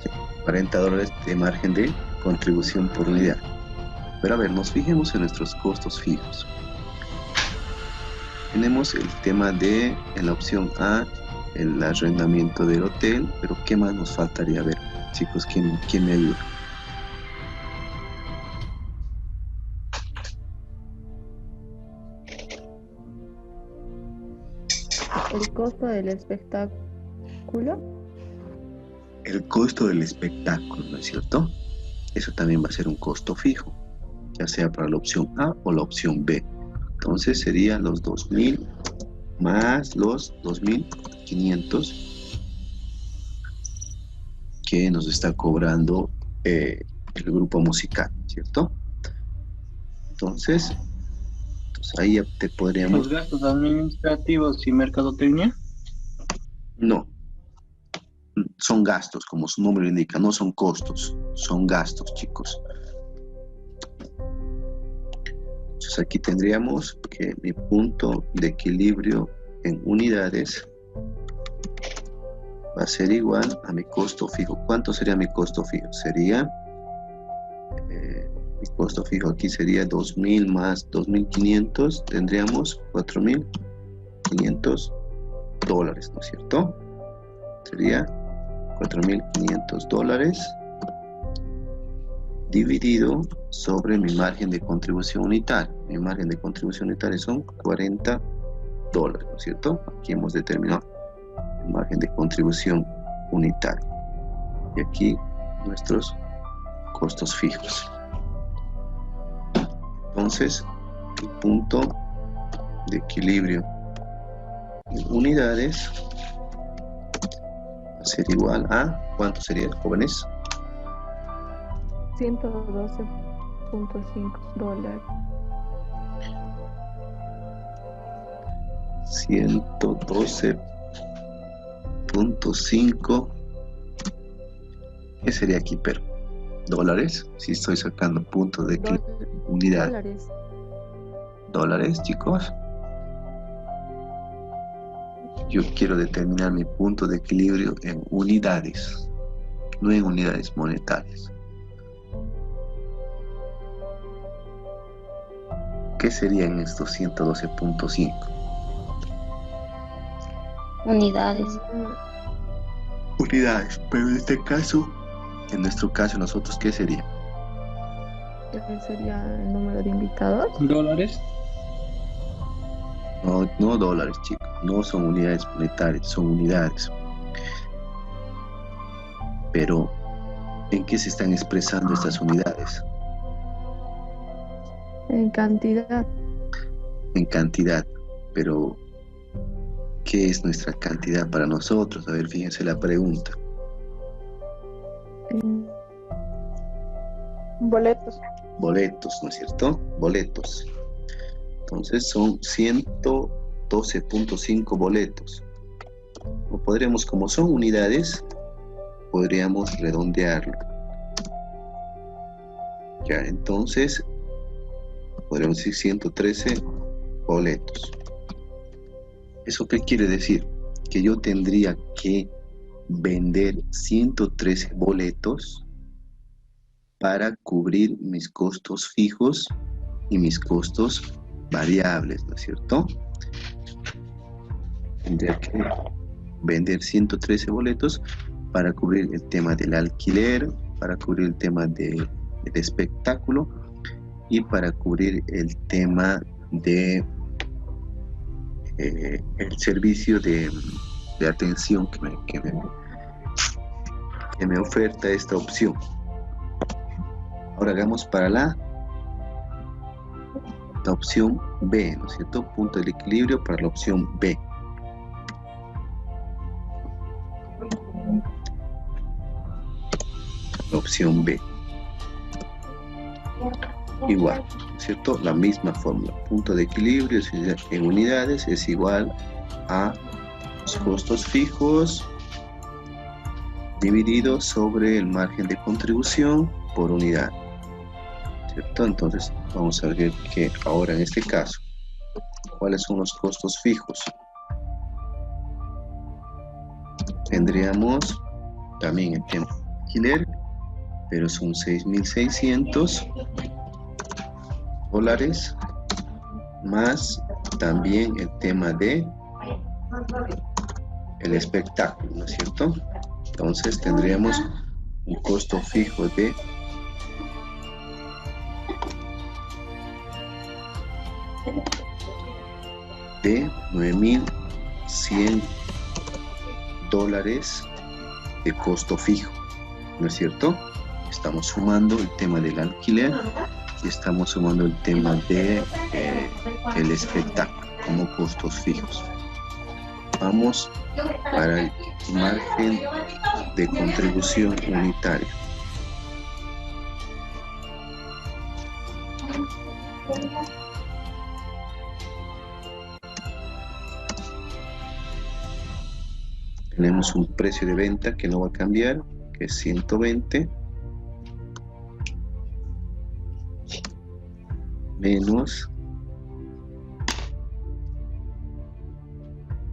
Sí, $40 de margen de contribución por unidad. Pero a ver, nos fijemos en nuestros costos fijos. Tenemos el tema de, en la opción A, el arrendamiento del hotel, pero ¿qué más nos faltaría? A ver, chicos, ¿quién me ayuda? El costo del espectáculo. El costo del espectáculo, ¿no es cierto? Eso también va a ser un costo fijo, ya sea para la opción A o la opción B. Entonces serían los 2.000 más los 2.500 que nos está cobrando el grupo musical, ¿cierto? Entonces ahí ya te podríamos... ¿Los gastos administrativos y mercadotecnia? No, son gastos, como su nombre lo indica, no son costos, son gastos, chicos. Entonces aquí tendríamos que mi punto de equilibrio en unidades va a ser igual a mi costo fijo. ¿Cuánto sería mi costo fijo? Sería, mi costo fijo aquí sería 2.000 más 2.500, tendríamos $4.500, ¿no es cierto? Sería $4.500 dividido sobre mi margen de contribución unitaria. Mi margen de contribución unitaria son $40, ¿no es cierto? Aquí hemos determinado el margen de contribución unitaria. Y aquí nuestros costos fijos. Entonces, el punto de equilibrio en unidades va a ser igual a, ¿cuánto sería, jóvenes? $112.5. 112.5. ¿Qué sería aquí, pero? ¿Dólares? Si estoy sacando puntos de unidad. Dólares. ¿Dólares, chicos? Yo quiero determinar mi punto de equilibrio en unidades, no en unidades monetarias. ¿Qué serían estos 112.5? Unidades. Unidades, pero en este caso, en nuestro caso, nosotros, ¿qué sería? ¿Qué sería el número de invitados? ¿Dólares? No dólares, chicos, no son unidades monetarias, son unidades. Pero, ¿en qué se están expresando estas unidades? En cantidad. En cantidad, pero ¿qué es nuestra cantidad para nosotros? A ver, fíjense la pregunta. Boletos. Boletos, ¿no es cierto? Boletos. Entonces son 112.5 boletos. O podríamos, como son unidades, podríamos redondearlo. Ya, entonces podríamos decir 113 boletos. ¿Eso qué quiere decir? Que yo tendría que vender 113 boletos para cubrir mis costos fijos y mis costos variables, ¿no es cierto? Tendría que vender 113 boletos para cubrir el tema del alquiler, para cubrir el tema del espectáculo y para cubrir el tema de el servicio de atención que me oferta esta opción. Ahora hagamos para la opción B, ¿no es cierto? Punto de equilibrio para la opción B. La opción B. Igual, ¿no es cierto? La misma fórmula. Punto de equilibrio en unidades es igual a los costos fijos dividido sobre el margen de contribución por unidad, ¿cierto? Entonces vamos a ver que ahora en este caso, ¿cuáles son los costos fijos? Tendríamos también el tema de alquiler, pero son $6.600 más también el tema de el espectáculo, ¿no es cierto? Entonces tendríamos un costo fijo de $9.100 de costo fijo, ¿no es cierto? Estamos sumando el tema del alquiler y estamos sumando el tema de el espectáculo como costos fijos. Vamos para el margen de contribución unitaria. Tenemos un precio de venta que no va a cambiar, que es 120 menos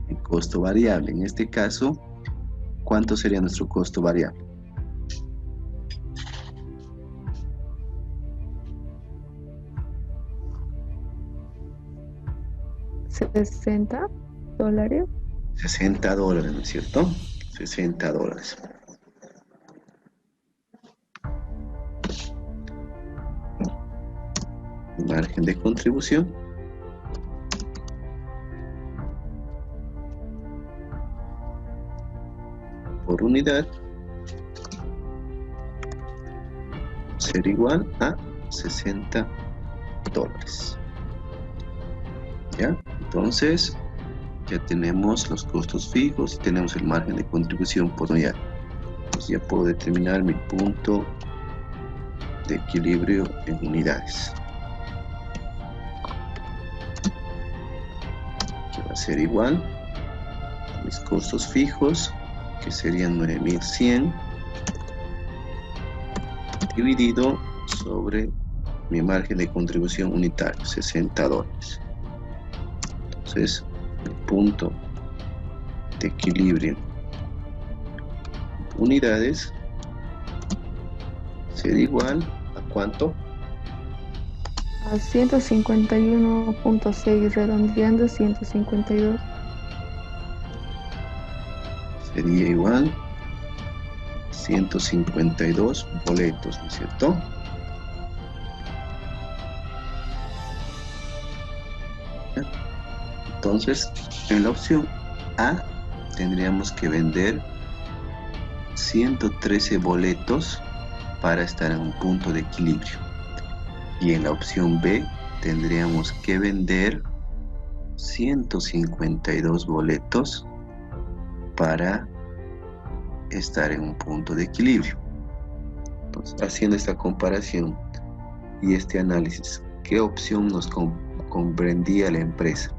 el costo variable. En este caso, ¿cuánto sería nuestro costo variable? $60. $60, ¿no es cierto? $60. Margen de contribución. Por unidad ser igual a $60. ¿Ya? Entonces ya tenemos los costos fijos y tenemos el margen de contribución por unidad. Entonces ya puedo determinar mi punto de equilibrio en unidades, que va a ser igual a mis costos fijos, que serían 9.100 dividido sobre mi margen de contribución unitario, $60. Entonces el punto de equilibrio unidades será igual a ¿cuánto? A 151.6, redondeando 152. Sería igual 152 boletos, ¿no es cierto? Entonces, en la opción A tendríamos que vender 113 boletos para estar en un punto de equilibrio. Y en la opción B tendríamos que vender 152 boletos para estar en un punto de equilibrio. Entonces, haciendo esta comparación y este análisis, ¿qué opción nos comprendía la empresa?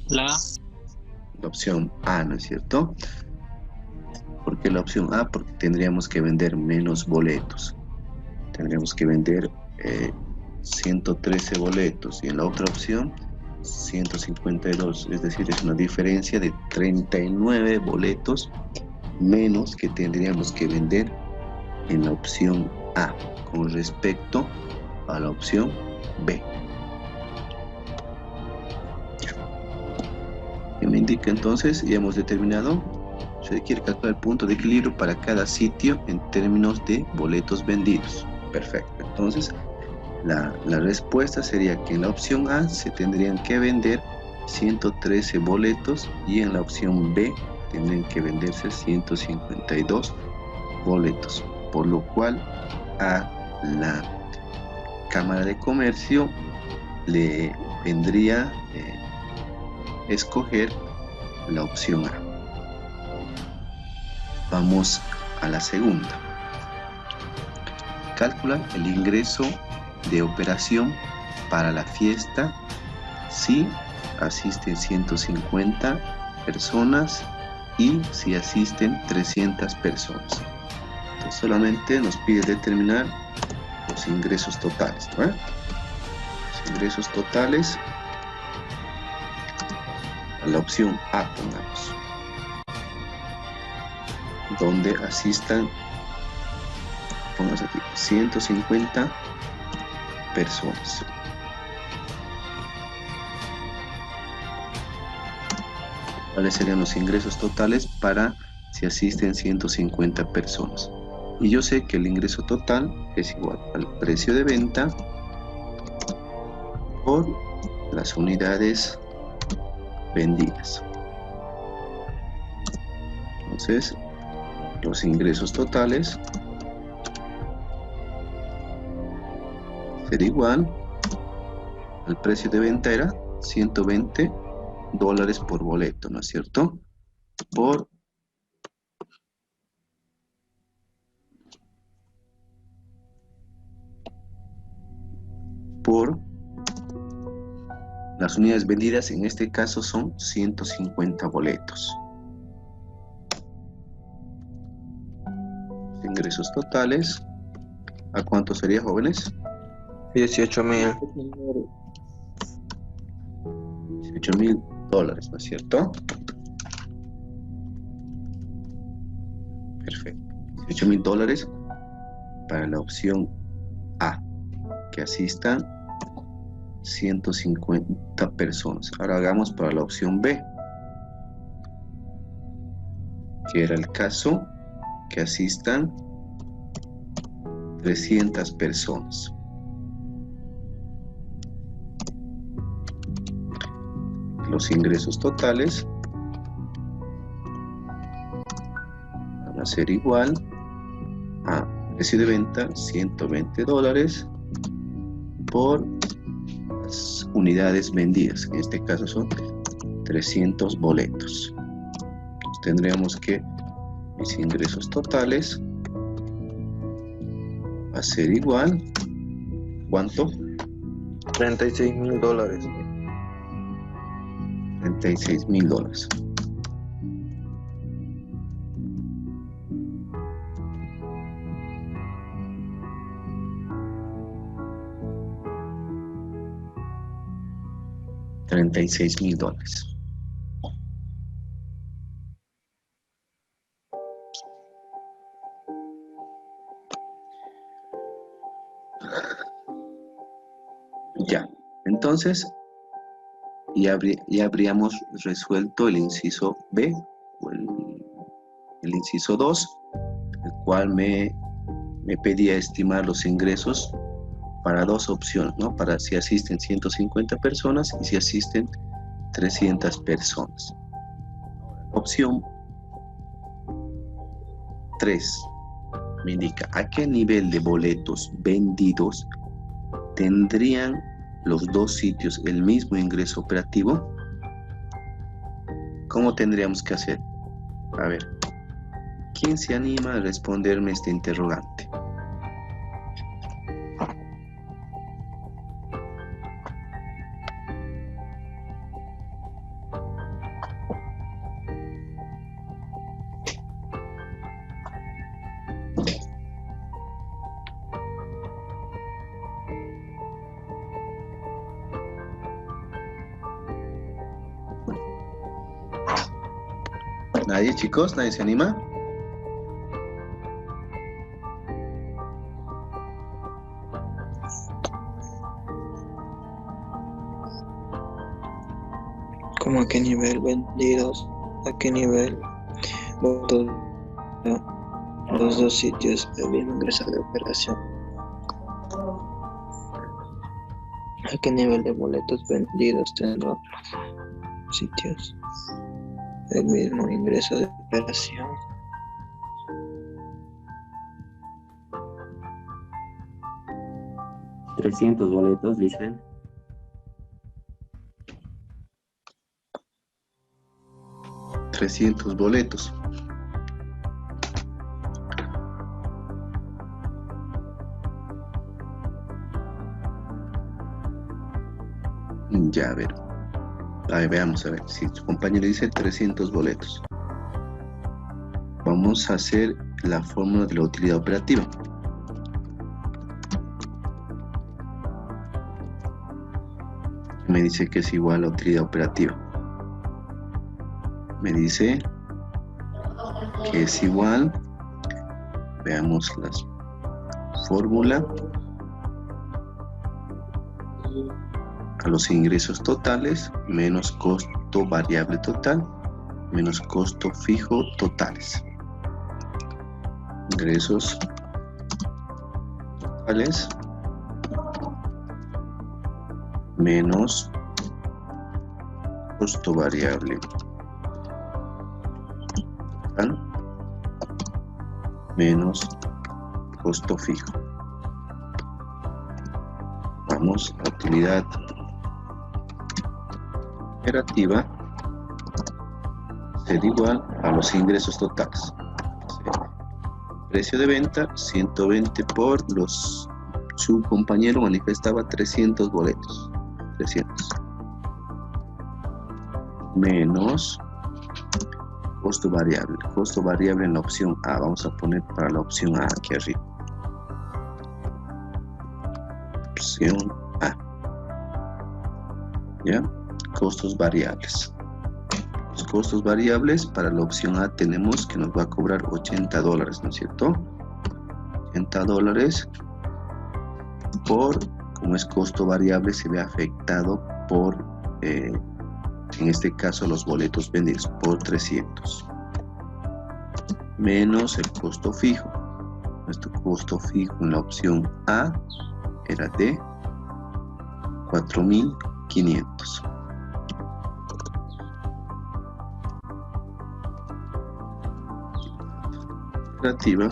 La La opción A, ¿no es cierto? ¿Por qué la opción A? Porque tendríamos que vender menos boletos. Tendríamos que vender 113 boletos y en la otra opción 152. Es decir, es una diferencia de 39 boletos menos que tendríamos que vender en la opción A con respecto a la opción B. ¿Qué me indica entonces? Ya hemos determinado. Se requiere calcular el punto de equilibrio para cada sitio en términos de boletos vendidos. Perfecto. Entonces, la respuesta sería que en la opción A se tendrían que vender 113 boletos y en la opción B tendrían que venderse 152 boletos. Por lo cual a la Cámara de Comercio le vendría escoger la opción A. Vamos a la segunda. Calcular el ingreso de operación para la fiesta si asisten 150 personas y si asisten 300 personas. Entonces solamente nos pide determinar los ingresos totales, ¿no? Los ingresos totales a la opción A, pongamos, donde asistan, pongamos aquí, 150 personas. ¿Cuáles serían los ingresos totales para si asisten 150 personas? Y yo sé que el ingreso total es igual al precio de venta por las unidades vendidas. Entonces, los ingresos totales será igual al precio de venta, era $120 por boleto, ¿no es cierto? Por las unidades vendidas, en este caso son 150 boletos. Ingresos totales, ¿a cuánto sería, jóvenes? 18,000. $18,000, ¿no es cierto? Perfecto. $18,000 para la opción A, que asistan 150 personas. Ahora hagamos para la opción B, que era el caso que asistan 300 personas. Los ingresos totales van a ser igual a precio de venta $120 por las unidades vendidas. En este caso son 300 boletos. Entonces tendríamos que mis ingresos totales va a ser igual, ¿cuánto? $36,000. $36,000. $36,000. Ya, entonces ya habríamos resuelto el inciso B o el inciso 2, el cual me pedía estimar los ingresos para dos opciones, ¿no? Para si asisten 150 personas y si asisten 300 personas. Opción 3 me indica a qué nivel de boletos vendidos tendrían los dos sitios el mismo ingreso operativo, ¿cómo tendríamos que hacer? A ver, ¿quién se anima a responderme este interrogante? ¿Nadie, chicos? ¿Nadie se anima? ¿Cómo a qué nivel vendidos? ¿A qué nivel votos? Los dos sitios el mismo ingreso de operación. ¿A qué nivel de boletos vendidos tendrán los sitios el mismo ingreso de operación? $300 boletos, dicen. $300 boletos. Ya, a ver. Veamos, a ver. Si su compañero dice 300 boletos. Vamos a hacer la fórmula de la utilidad operativa. Me dice que es igual a la utilidad operativa. Me dice que es igual. Veamos la fórmula. A los ingresos totales menos costo variable total menos costo fijo totales. Ingresos totales menos costo variable total menos costo fijo. Vamos a utilidad operativa será igual a los ingresos totales. Precio de venta 120 por los, su compañero manifestaba 300 boletos, 300 menos costo variable en la opción A. Vamos a poner para la opción A aquí arriba, opción A, ya. Costos variables. Los costos variables para la opción A tenemos que nos va a cobrar $80, ¿no es cierto? $80 por, como es costo variable, se ve afectado por, en este caso, los boletos vendidos por 300. Menos el costo fijo. Nuestro costo fijo en la opción A era de 4.500. Operativa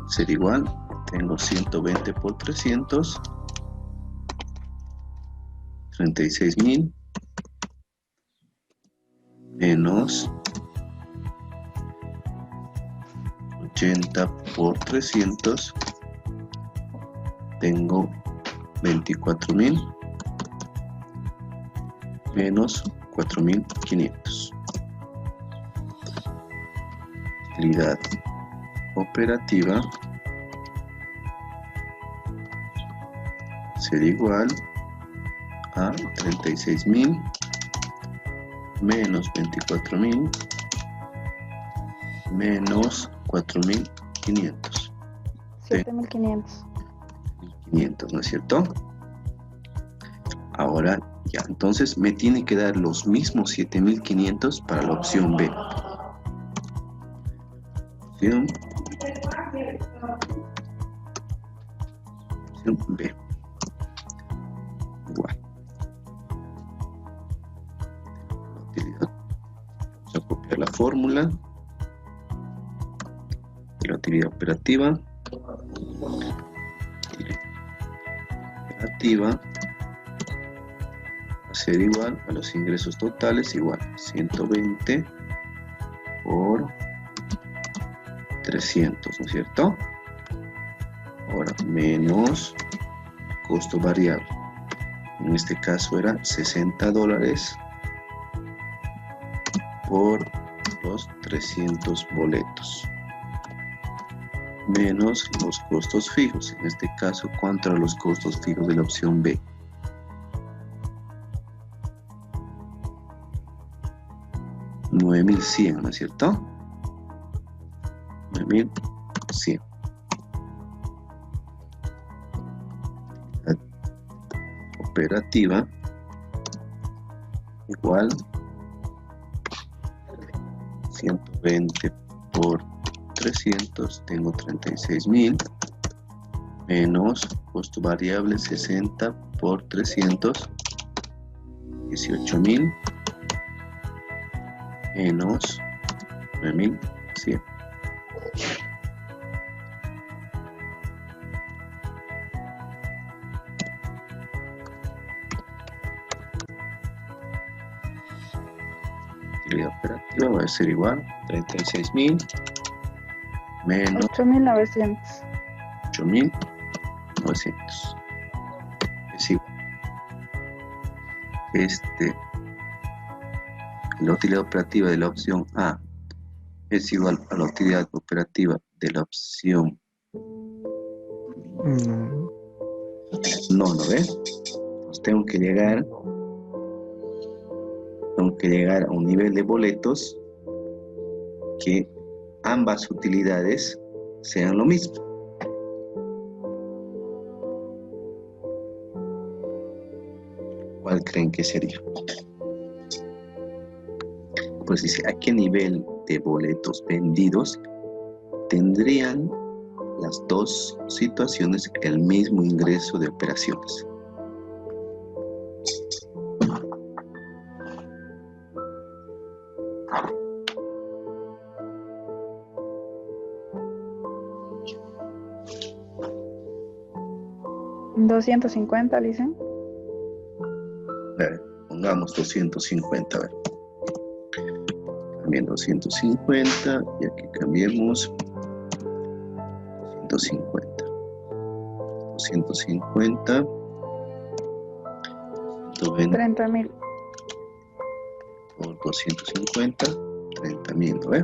será igual, tengo 120 por 300, 36.000 menos 80 por 300, tengo 24.000 menos 4.500. Utilidad operativa será igual a 36.000 menos 24.000 menos 4.500. 7.500. 500, ¿no es cierto? Ahora ya, entonces me tiene que dar los mismos 7.500 para la opción B. opción B. Igual. La utilidad. Vamos a copiar la fórmula de la utilidad operativa. Operativa va a ser igual a los ingresos totales, igual 120 por 300, ¿no es cierto? Ahora, menos costo variable. En este caso era $60 por los 300 boletos. Menos los costos fijos. En este caso, ¿cuánto eran los costos fijos de la opción B? $9,100, ¿no es cierto? 9,100. La operativa igual 120 por 300, tengo 36,000, menos costo variable 60 por 300, 18,000, menos 9,100. La operativa va a ser igual 36,000 menos 8.900. 8,900. Es igual. La utilidad operativa de la opción A es igual a la utilidad operativa de la opción no, ¿no ve? Pues tengo que llegar a un nivel de boletos que ambas utilidades sean lo mismo. ¿Cuál creen que sería? Pues dice, ¿a qué nivel de boletos vendidos tendrían las dos situaciones el mismo ingreso de operaciones? ¿250, dicen? A ver, pongamos 250, a ver. También 250 y aquí cambiemos 250. 250. 120 30.000. por 250, 30,000, ¿no ve?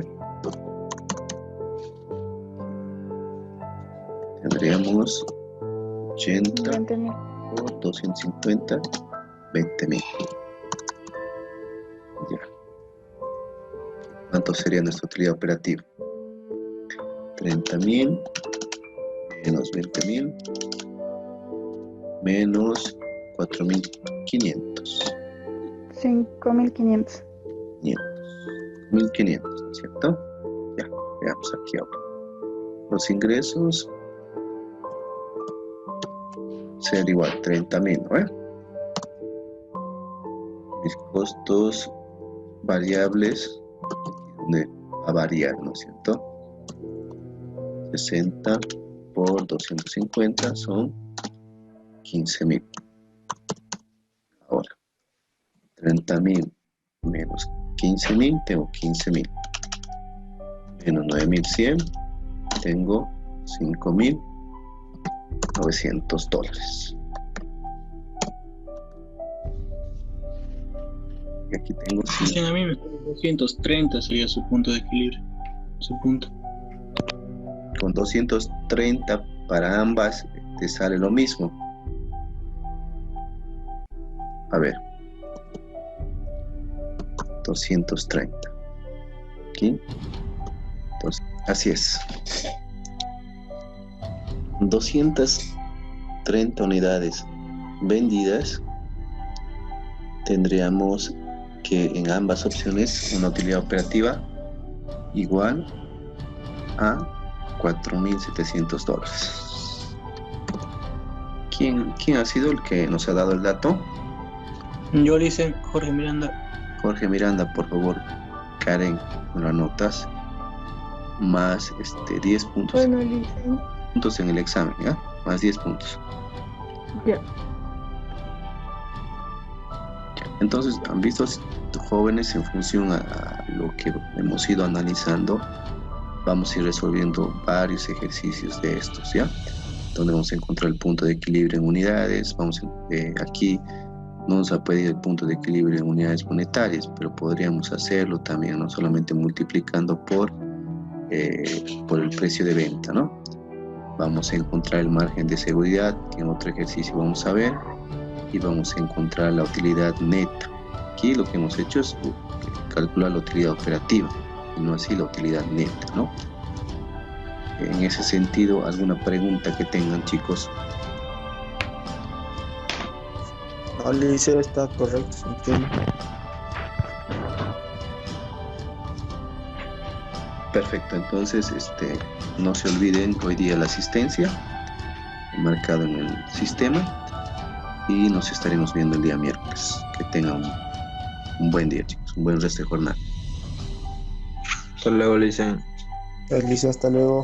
Tendríamos 80 20.000. por 250, 20,000. Ya. ¿Cuánto sería nuestra utilidad operativa? 30,000 menos 20,000 menos 4,500. 5.500. 1,500, ¿no es cierto? Ya, veamos aquí ahora. Los ingresos ser igual 30,000, ¿no? Mis costos variables va a variar, ¿no es cierto? 60 por 250 son 15,000. Ahora, 30,000 menos 15,000, tengo 15,000. Menos 9,100, tengo 5,900 $. Y aquí tengo Dicen a mí me 230 sería su punto de equilibrio. Su punto. con 230 para ambas te sale lo mismo. A ver, 230 aquí. Entonces, así es, 230 unidades vendidas, tendríamos que en ambas opciones una utilidad operativa igual a $4,700. ¿Quién ha sido el que nos ha dado el dato? Yo le hice Jorge Miranda. Jorge Miranda, por favor. Karen, ¿me lo anotas? Más 10 puntos. Bueno, Licen. Puntos en el examen, ¿ya? Más 10 puntos. Ya. Entonces, han visto, jóvenes, en función a lo que hemos ido analizando, vamos a ir resolviendo varios ejercicios de estos, ¿ya? Donde vamos a encontrar el punto de equilibrio en unidades. Aquí no nos ha pedido el punto de equilibrio en unidades monetarias, pero podríamos hacerlo también, no solamente multiplicando por el precio de venta, ¿no? Vamos a encontrar el margen de seguridad, que en otro ejercicio vamos a ver, y vamos a encontrar la utilidad neta. Aquí lo que hemos hecho es calcular la utilidad operativa y no así la utilidad neta, ¿no? En ese sentido, ¿alguna pregunta que tengan, chicos? Alicia, está correcto, se entiende. Perfecto, entonces no se olviden hoy día la asistencia marcado en el sistema y nos estaremos viendo el día miércoles. Que tengan un buen día, chicos, un buen resto de jornada. Hasta luego, Alicia. Alicia, hasta luego.